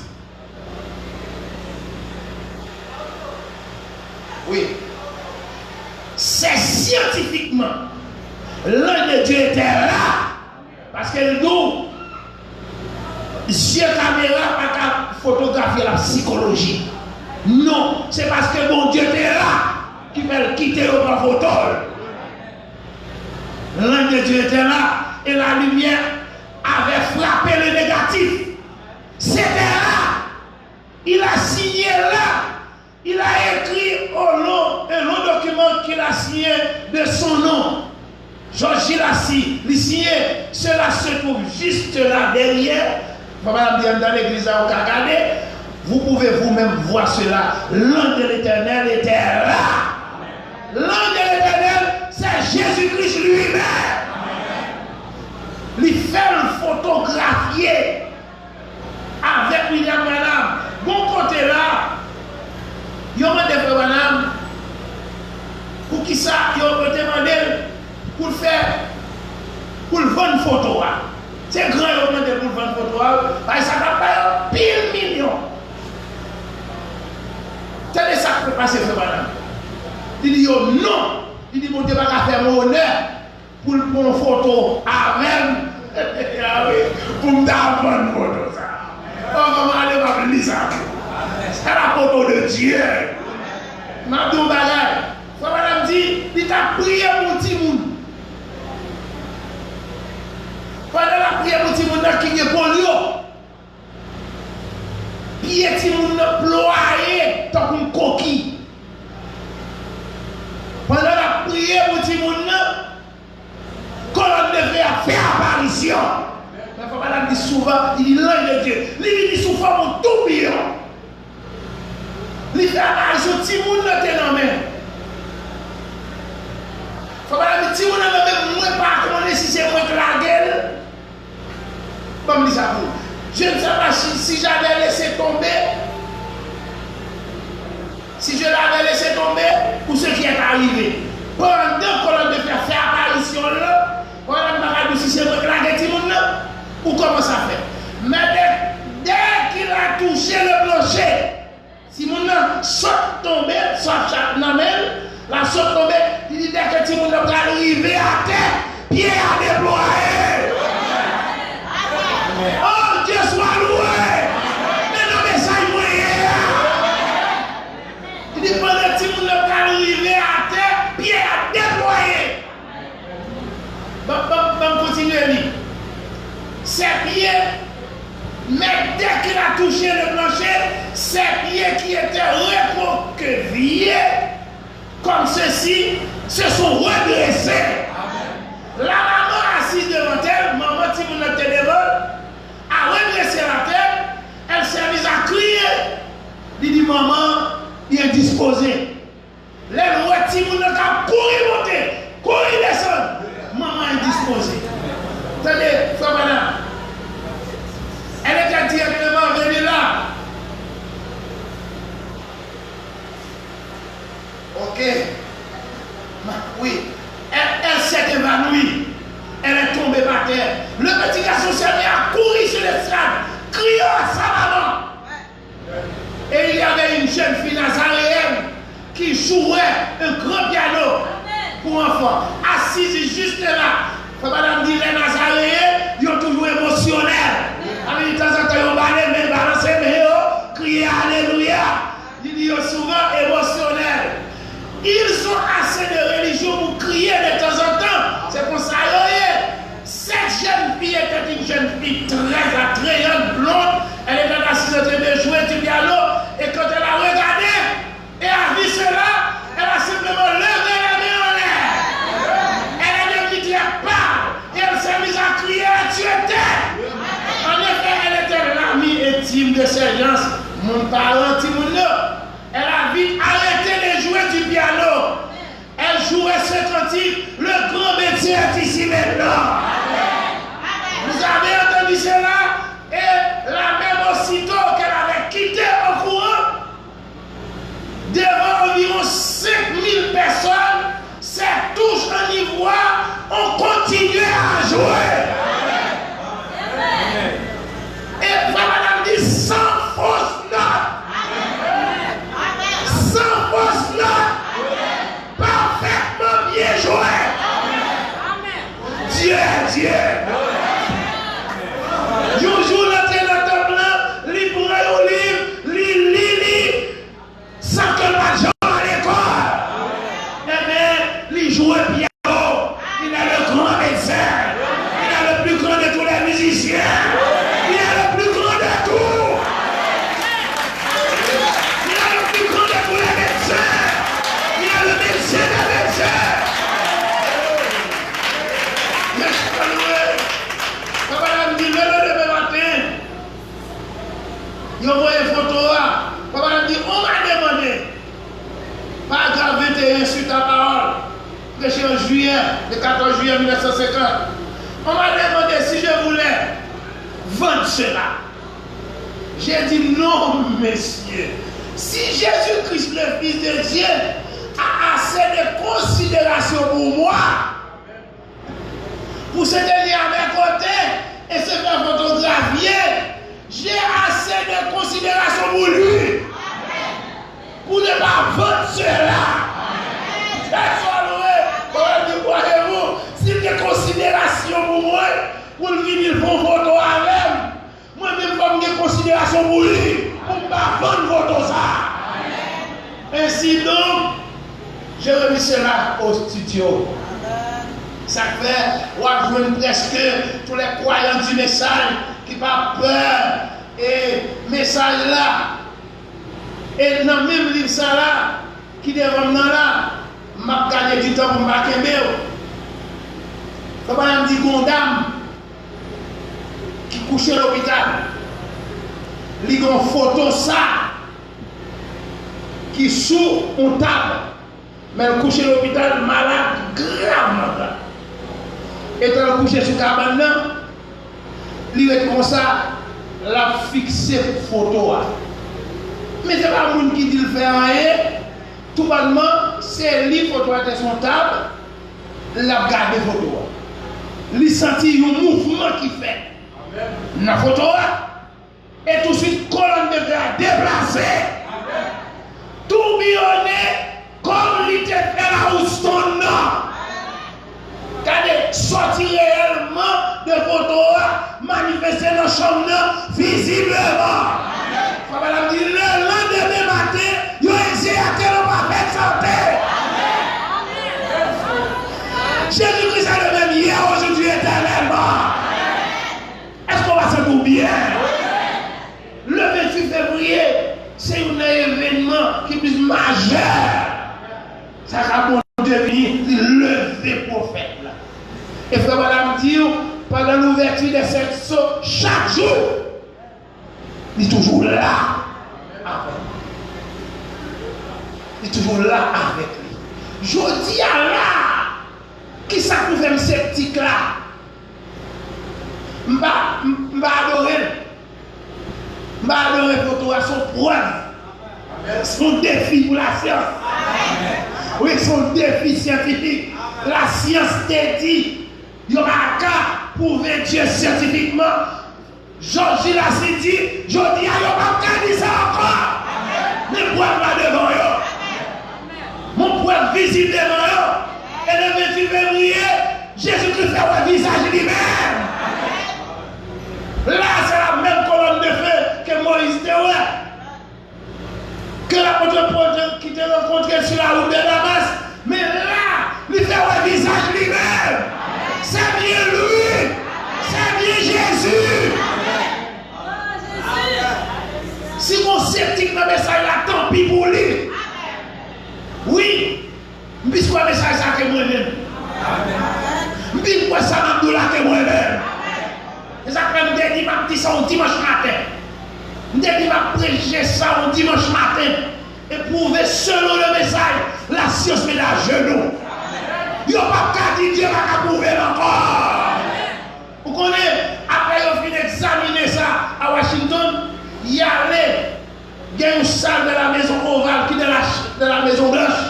oui, c'est scientifiquement, l'œil de Dieu était là, parce que nous, Dieu caméra pas qu'à photographier la psychologie. Non, c'est parce que mon Dieu était là qui fait quitter au photo. L'ange de Dieu était là et la lumière avait frappé le négatif. C'était là. Il a signé là. Il a écrit au nom un long document qu'il a signé de son nom. Georges Gilassi, il signé. Cela se trouve juste là derrière. Dans l'église à Okakade, vous pouvez vous-même voir cela. L'ange de l'Éternel était là. L'ange de l'Éternel, c'est Jésus-Christ lui-même. Il fait le photographier avec William Branham. Bon côté là, il y a des Branham pour qui ça, il peut demander pour le faire, pour le vendre photo. C'est grand augmenté pour vendre photo, parce que ça va faire pile million. C'est ça qui peut passer, frère madame. Il dit non. Il dit mon Dieu va faire mon honneur pour une photo avec pour me faire une photo. Comment aller va lire ça? C'est la photo de Dieu. Ma deux bagaille. Frère madame dit, il t'a prié pour petit monde. Pendant la prière pour Timoun qui est polio, pied Timoun ployé comme une coquille. Pendant la prière pour Timoun, colonne de verre fait apparition. Mais faut pas dire souvent, il dit l'ange de Dieu. Il dit souvent mon tourbillon. Il fait apparition Timoun dans tes mains. Faut pas Donc si on a même moi pas connaître si c'est moi qui la gueule. Bon, me dis ça vous. Je ne sais pas si j'avais laissé tomber. Si je l'avais laissé tomber, ou ce qui est arrivé. Pendant qu'on a de faire apparition là, on a si c'est moi qui la gueule, ou comment ça fait. Mais dès qu'il a touché le plancher, si mon nom saute tomber, saute la saute tomber, il dit dès que si mon nom est arrivé à terre, pied à déployer. Oh Dieu soit loué. Mais non, mais ça il moyen. Il dit pendant que si mon nom est arrivé à terre, pied à déployer. Bon, continuez. Ses pieds. Mais dès qu'il a touché le plancher, ses pieds qui étaient recroquevillés comme ceci se sont redressés. La maman assise devant elle, maman si vous notez devant, a redressé la tête, elle s'est mise à crier. Il dit maman, il est disposé. Les lois si vous n'avez qu'à courir monter, courir descendre. Maman est disposée. Attendez, frère madame. Elle était directement venue là. Ok. Oui. Elle s'est évanouie. Elle est tombée par terre. Le petit garçon s'est mis à courir sur l'estrade, criant à sa maman. Et il y avait une jeune fille nazaréenne qui jouait un grand piano pour enfants, assise juste là. Madame dit les nazaréens, ils ont toujours émotionnels. De temps en temps, ils ont balancé, crié Alléluia. Ils disent souvent émotionnels. Ils ont assez de religion pour crier de temps en temps. C'est pour ça que cette jeune fille était une jeune fille très attrayante, blonde. Elle était assise en train de jouer du piano. Et quand elle a regardé et a vu cela, elle a simplement levé la main en l'air. Elle a dit pas. Et elle s'est mise à crier, tu étais. En effet, elle était l'amie intime de ces gens, mon parent, elle a vite arrêté de jouer du piano. Elle jouait ce cantique, le grand métier est ici maintenant. Vous avez entendu cela? Et la même aussitôt qu'elle avait quitté au courant, devant environ 5000 personnes, ces touches en ivoire ont continué à jouer. Et madame dit sans fausse note. Sans fausse note. Parfaitement bien joué. Dieu, Dieu. Je joue l'entrée dans ton plan, li pour un livre, li, sans que ma jambe à l'école. Eh bien, li joue piano. Il est le grand médecin. Il est le plus grand de tous les musiciens. Ils ont envoyé une photo là. Papa a dit, on m'a demandé. Paragraphe 21 sur ta parole. Prêché en juillet, le 14 juillet 1950. On m'a demandé si je voulais vendre cela. J'ai dit non, messieurs. Si Jésus-Christ, le Fils de Dieu, a assez de considération pour moi, pour se tenir à mes côtés et se faire photographier, j'ai assez de considération pour lui. Pour ne pas vendre cela. Voyez-vous, s'il y a considération pour moi, pour le venir pour photo avec, moi-même, comme j'ai considération pour lui, pour ne pas vendre photo ça. Ainsi donc, j'ai remis cela au studio. Ça fait, on joue presque tous les croyants du message qui pas peur et message là. Et dans le même livre ça là, qui devant moi là, m'a gagné du temps pour marquer mes. Comment on dit une dame qui couche à l'hôpital, il y a une photo ça qui sous une table. Mais elle couché à l'hôpital, malade, gravement grave. Et elle couché sur la cabane, il est comme ça, la fixé photo. Mais ce n'est pas le monde qui dit le faire rien. Tout bonnement, c'est lui photo à son table, la garde photo. Il sentit un mouvement qui fait. La photo, et tout de suite, colonne de verre déplacée. Tourbillonné comme il était fait à Houston. Regardez, sorti réellement de photos, manifesté dans la chambre, visiblement. Madame dit, le lendemain matin, il a essayé à quel parfaite santé. Jésus-Christ est le même hier, aujourd'hui, éternellement. Est-ce qu'on va se sentir bien? Le 28 février, c'est un événement qui est plus majeur. Ça va devenir levé prophète. Et frère madame dit, pendant l'ouverture des sections, chaque jour, il est toujours là avec lui. Il est toujours là avec lui. Je dis à là, qui ça pour faire sceptique là? Je vais adorer pour toi son preuve. Son défi pour la science. Oui, son défi scientifique. La science t'a dit, il n'y a pas qu'à prouver Dieu scientifiquement. Georges Lassie dit, je dis, il n'y a pas qu'à dire ça encore. Mais preuve pas devant eux. Mon preuve visible devant eux. Et le 28 février, Jésus-Christ fait un visage lui-même. Là, c'est la même colonne de feu que Moïse était. Que l'apôtre Paul qui te rencontré sur la route de Damas. Mais là, il fait un visage lui-même. C'est bien lui. C'est bien Jésus. Si mon sceptique dans le message là, tant pis pour lui. Oui. Puisque le message ça que moi-même. Puisque ça m'a dit là que moi-même. Et ça fait me dire ma petite ça un dimanche matin. Me dit m'a prêcher ça un dimanche matin et prouver selon le message la science met à genoux. Il n'y a pas qu'à dire Dieu va prouver encore. Vous connaissez, après il a fini d'examiner ça à Washington, il y avait une salle de la maison ovale qui est de la maison blanche.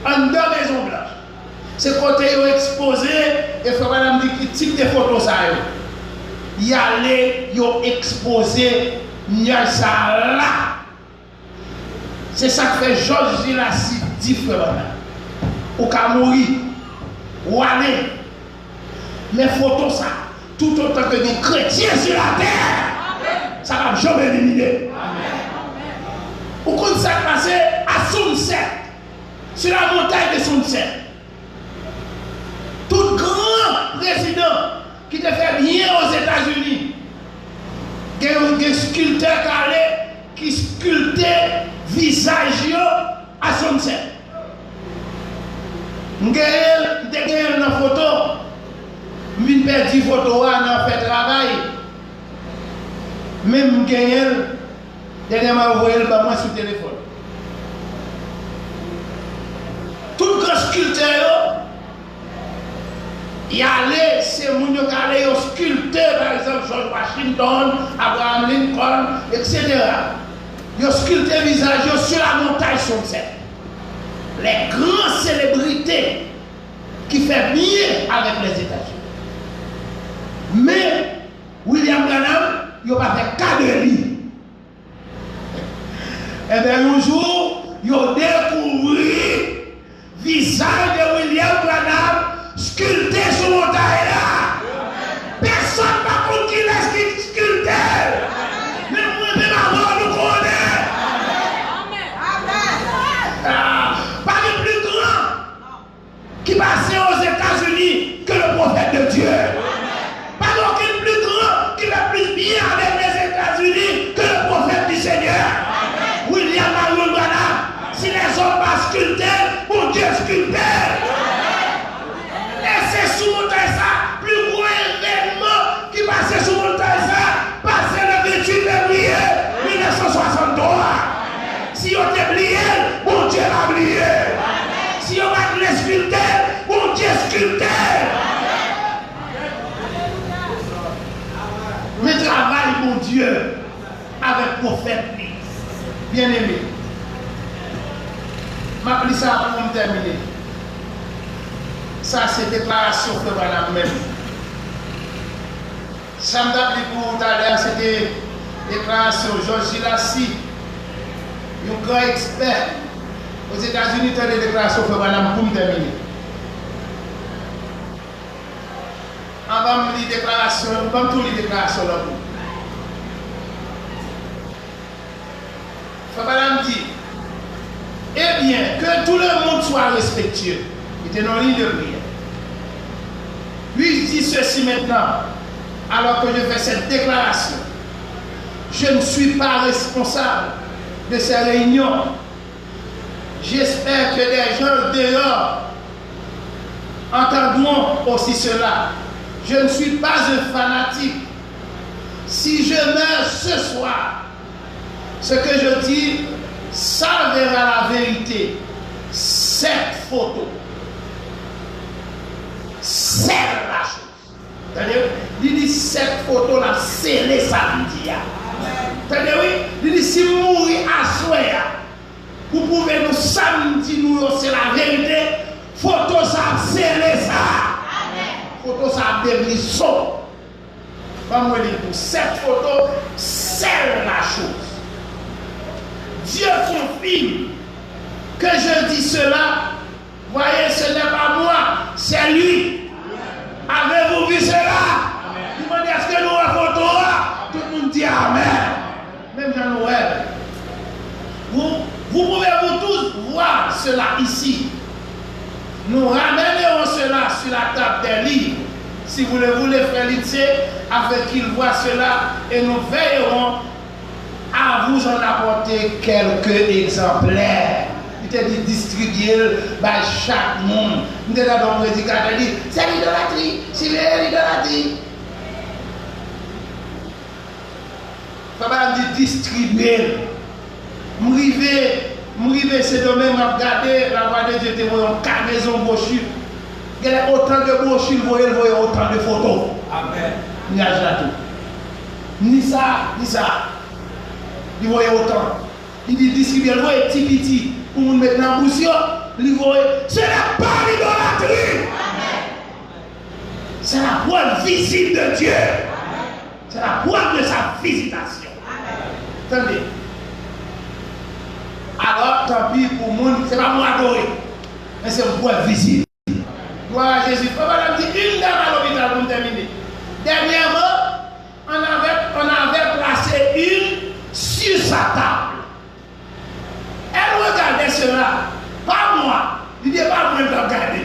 En deux maisons blanches. C'est côté exposé et il faut madame dire qui type de photos ça. Il y allait, il a exposé, il y a ça là. C'est ça que fait Georges Gilassi dit frère. Ou qu'à mourir, ou aller. Mais photos ça, tout autant que des chrétiens sur la terre, ça va jamais éliminer. Ou quand ça passé à Sunset, sur la montagne de Sunset, tout grand président qui te fait bien aux États-Unis, il y a un sculpteur qui sculptait visage à Sunset. Je suis une photo, je suis perdu une photo, je fait travail. Même je suis dernièrement envoyé le moi sur le téléphone. Tout grand sculpteur, il y a c'est mon qui allait sculpter, par exemple, George Washington, Abraham Lincoln, etc. Ils ont sculpté le visage sur la montagne Sunset. Les grandes célébrités qui font bien avec les États-Unis. Mais William Branham, il n'a pas fait cas de lui. Et bien un jour, ils ont découvert le visage de William Branham sculpté sur la montagne là. Personne n'a compris qui l'a sculpté. Mais moi-même avant nous connaît. Pas de plus grand qui passait aux États-Unis que le prophète de Dieu. Pas d'aucun plus grand qui va plus bien avec les États-Unis que le prophète du Seigneur. William Marion Branham, si les hommes pas sculptés, mon Dieu sculpté. Et c'est sous montagne ça, plus gros événement qui passait sous montagne ça, passé le 28 février 1963. Si on t'a oublié, mon Dieu l'a oublié. Si on va les sculpter, bon Dieu sculpter. Mais travail, mon Dieu, avec prophète, bien aimé. Je vais ça pour me terminer. Ça, c'est déclaration que madame même. Ça me dit pour tout à l'heure, c'était déclaration Georges Gilassi, un grand expert aux États-Unis, tu as des déclarations que madame pour me terminer. Avant de lire déclaration, on va tout lire déclaration là. Madame dit, eh bien, que tout le monde soit respectueux. Il était dans la ligne de prière. Puis je dis ceci maintenant, alors que je fais cette déclaration. Je ne suis pas responsable de ces réunions. J'espère que les gens dehors entendront aussi cela. Je ne suis pas un fanatique. Si je meurs ce soir, ce que je dis, ça verra la vérité. Cette photo, c'est la chose. C'est-à-dire, il dit cette photo-là, c'est les samedis. C'est-à-dire, oui, il dit si vous mourrez à soi, vous pouvez nous samedi, nous, c'est la vérité. Photo, ça, c'est ça. Photo, ça a devenu son. Pour cette photo, c'est la chose. Dieu confirme que je dis cela. Voyez, ce n'est pas moi, c'est lui. Avez-vous vu cela? Vous me dites, est-ce que nous avons photo? Tout le monde dit Amen. Même Jean-Noël. Vous pouvez vous tous voir cela ici. Nous ramènerons cela sur la table des livres. Si vous le voulez, frère Littier, afin qu'il voit cela, et nous veillerons à vous en apporter quelques exemplaires. Il te dit distribuer par chaque monde. Nous sommes dans le prédicateur, il dit c'est l'idolâtrie, c'est l'idolâtrie. Papa dit distribuer. M'rivé, c'est de même à regarder la voix de Dieu, te voyons cargaison brochure. Il y a autant de brochures, vous voyez autant de photos. Amen. Il y a tout. Ni ça. Il voyait autant. Il dit distribuer, il voyait petit, pour nous mettre dans la bouche, il voyait, ce n'est pas l'idolâtrie. C'est la preuve visible de Dieu. C'est la preuve de sa visitation. Attendez. Alors, tant pis pour moi, ce n'est pas moi adoré, mais c'est une preuve visible. Gloire à Jésus. Papa dit une dame à l'hôpital pour me terminer. Dernièrement, on avait placé une sur sa table. Elle regardait cela, pas moi. Il n'est pas moi de regarder.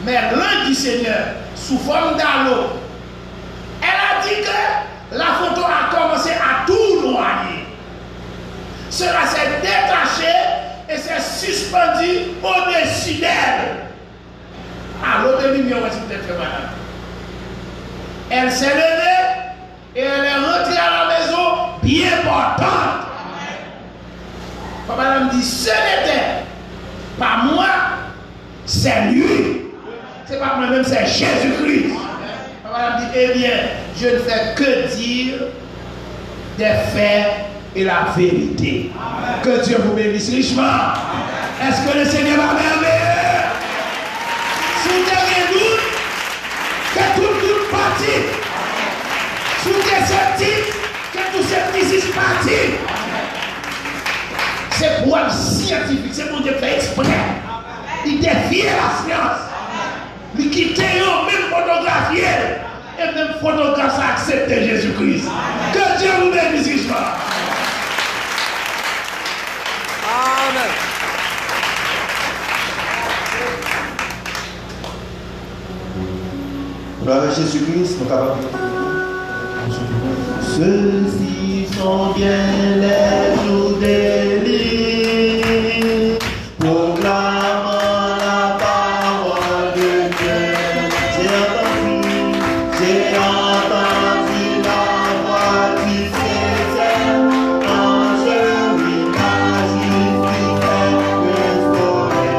Mais l'ange du Seigneur, sous forme d'anneau, elle a dit que la photo a commencé à tout noyer. Cela s'est détaché et s'est suspendu au-dessus d'elle. À l'autre lumière, on va peut-être malade. Elle s'est levée et elle est rentrée à la maison bien portante. Papa me dit, ce n'était pas moi, c'est lui. C'est pas moi-même, c'est Jésus-Christ. Papa me dit, eh bien, je ne fais que dire des faits et la vérité. Amen. Que Dieu vous bénisse richement. Est-ce que le Seigneur va merveilleux? Si vous avez doute, que tout doute partit. Si vous êtes sceptique, que tout scepticisme partit. C'est pour un scientifique, c'est pour Dieu faire exprès. Il défie la science. Il quitte même photographier. Et même photographe a accepté Jésus-Christ. Que Dieu vous bénisse richement. Amen. Gloire à Jésus-Christ, nous capables. Ceux-ci sont bien les jours d'Élie, proclamant la parole de Dieu. J'ai entendu la voix du Seigneur, ange, oui, majesté, restauré.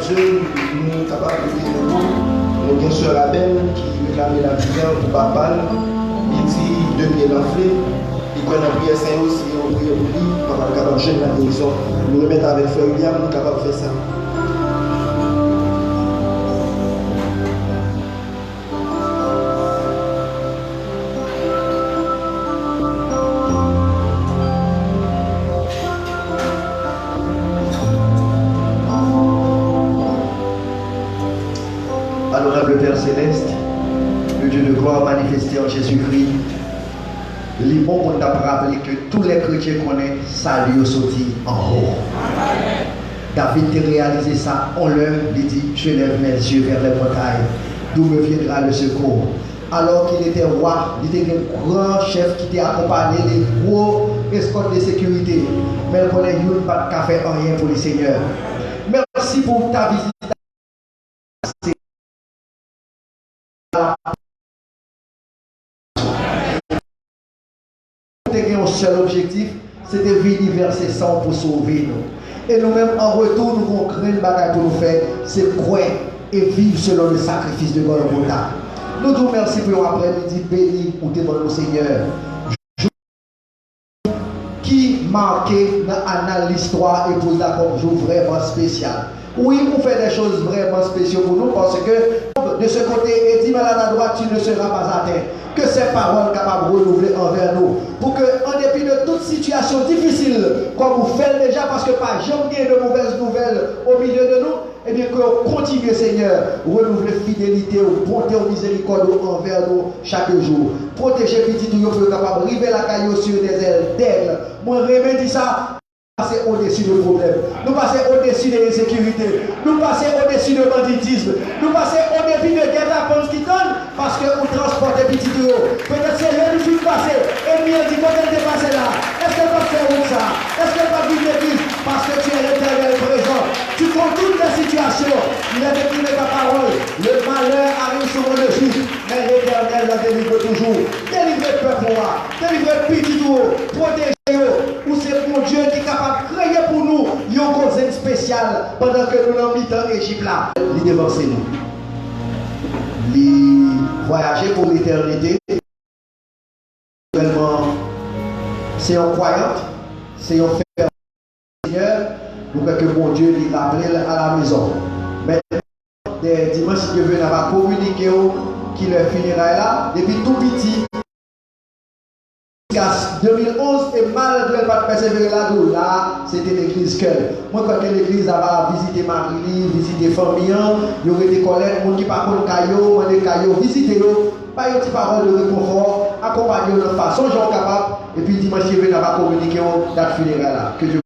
Dieu, nous sommes capables de dire nous avons une soeur Abel qui réclamait la prière pour papa. Il dit deux pieds l'enflé. Il connaît la prière Saint aussi, on prie pour lui, papa est capable de jeûner la guérison. Nous remettons avec Frère William, nous sommes capables de faire ça. Adorable Père Céleste, le Dieu de gloire manifesté en Jésus-Christ, il est bon pour nous rappeler que tous les chrétiens connaissent ça lui sorti en haut. David a réalisé ça en l'heure, il dit, je lève mes yeux vers les montagnes, d'où me viendra le secours. Alors qu'il était roi, il était un grand chef qui t'a accompagné les gros escortes de sécurité. Mais il connaît pas de faire rien pour le Seigneur. Merci pour ta visite. Un seul objectif, c'était venir verser sang pour sauver nous. Et nous-mêmes, en retour, nous avons créé une bataille pour nous faire, c'est croire et vivre selon le sacrifice de Golgotha. Nous vous remercions pour l'après-midi béni pour devant le Seigneur. Qui marquait dans l'histoire et pour d'accord un jour vraiment spécial. Oui, on fait des choses vraiment spéciales pour nous parce que de ce côté, et dit malade à droite, tu ne seras pas atteint. Que ces paroles capables de renouveler envers nous. Pour que, en dépit de toute situation difficile, comme vous faites déjà, parce que pas jamais de mauvaises nouvelles au milieu de nous, et bien que vous continuez, Seigneur, renouveler fidélité, bonté, miséricorde envers nous chaque jour. Protégez petit tout, pour capable de river la caillou sur des ailes d'aigle. Moi, remédie ça. Nous passons au-dessus de problèmes, nous passons au-dessus de l'insécurité, nous passons au-dessus de banditisme, nous passons au-dessus de guerre à pense qui donne parce que vous transportez petit tout. Peut-être c'est le film passé, et lui a dit quand elle est passée là, est-ce qu'elle va faire où ça? Est-ce qu'elle va vivre l'église? Parce que tu es l'éternel présent. Tu comptes toutes les situations, il a décliné ta parole, le malheur arrive sur le juste, mais l'éternel la délivre toujours. Délivrez le peuple moi, délivrez petit tout, protégez. Ou c'est mon Dieu qui est capable de créer pour nous une cause spéciale pendant que nous sommes en Égypte là. Il dévancer nous. Il voyager pour l'éternité. C'est un croyant, c'est un frère Seigneur, pour que mon Dieu lui rappelle à la maison. Mais des dimanches, si Dieu veut, on va communiquer qui leur finira là, depuis tout petit. 2011 et malgré pas persévérer là, c'était l'église cœur. Moi, quand l'église a visité Marie, visité famille, il y aurait des collègues, qui ne parlent pas de caillou, visitez-le, pas une petite parole de réconfort, accompagnez-le de façon, j'en capable, et puis dimanche, on va communiquer date funéraire là. Que Dieu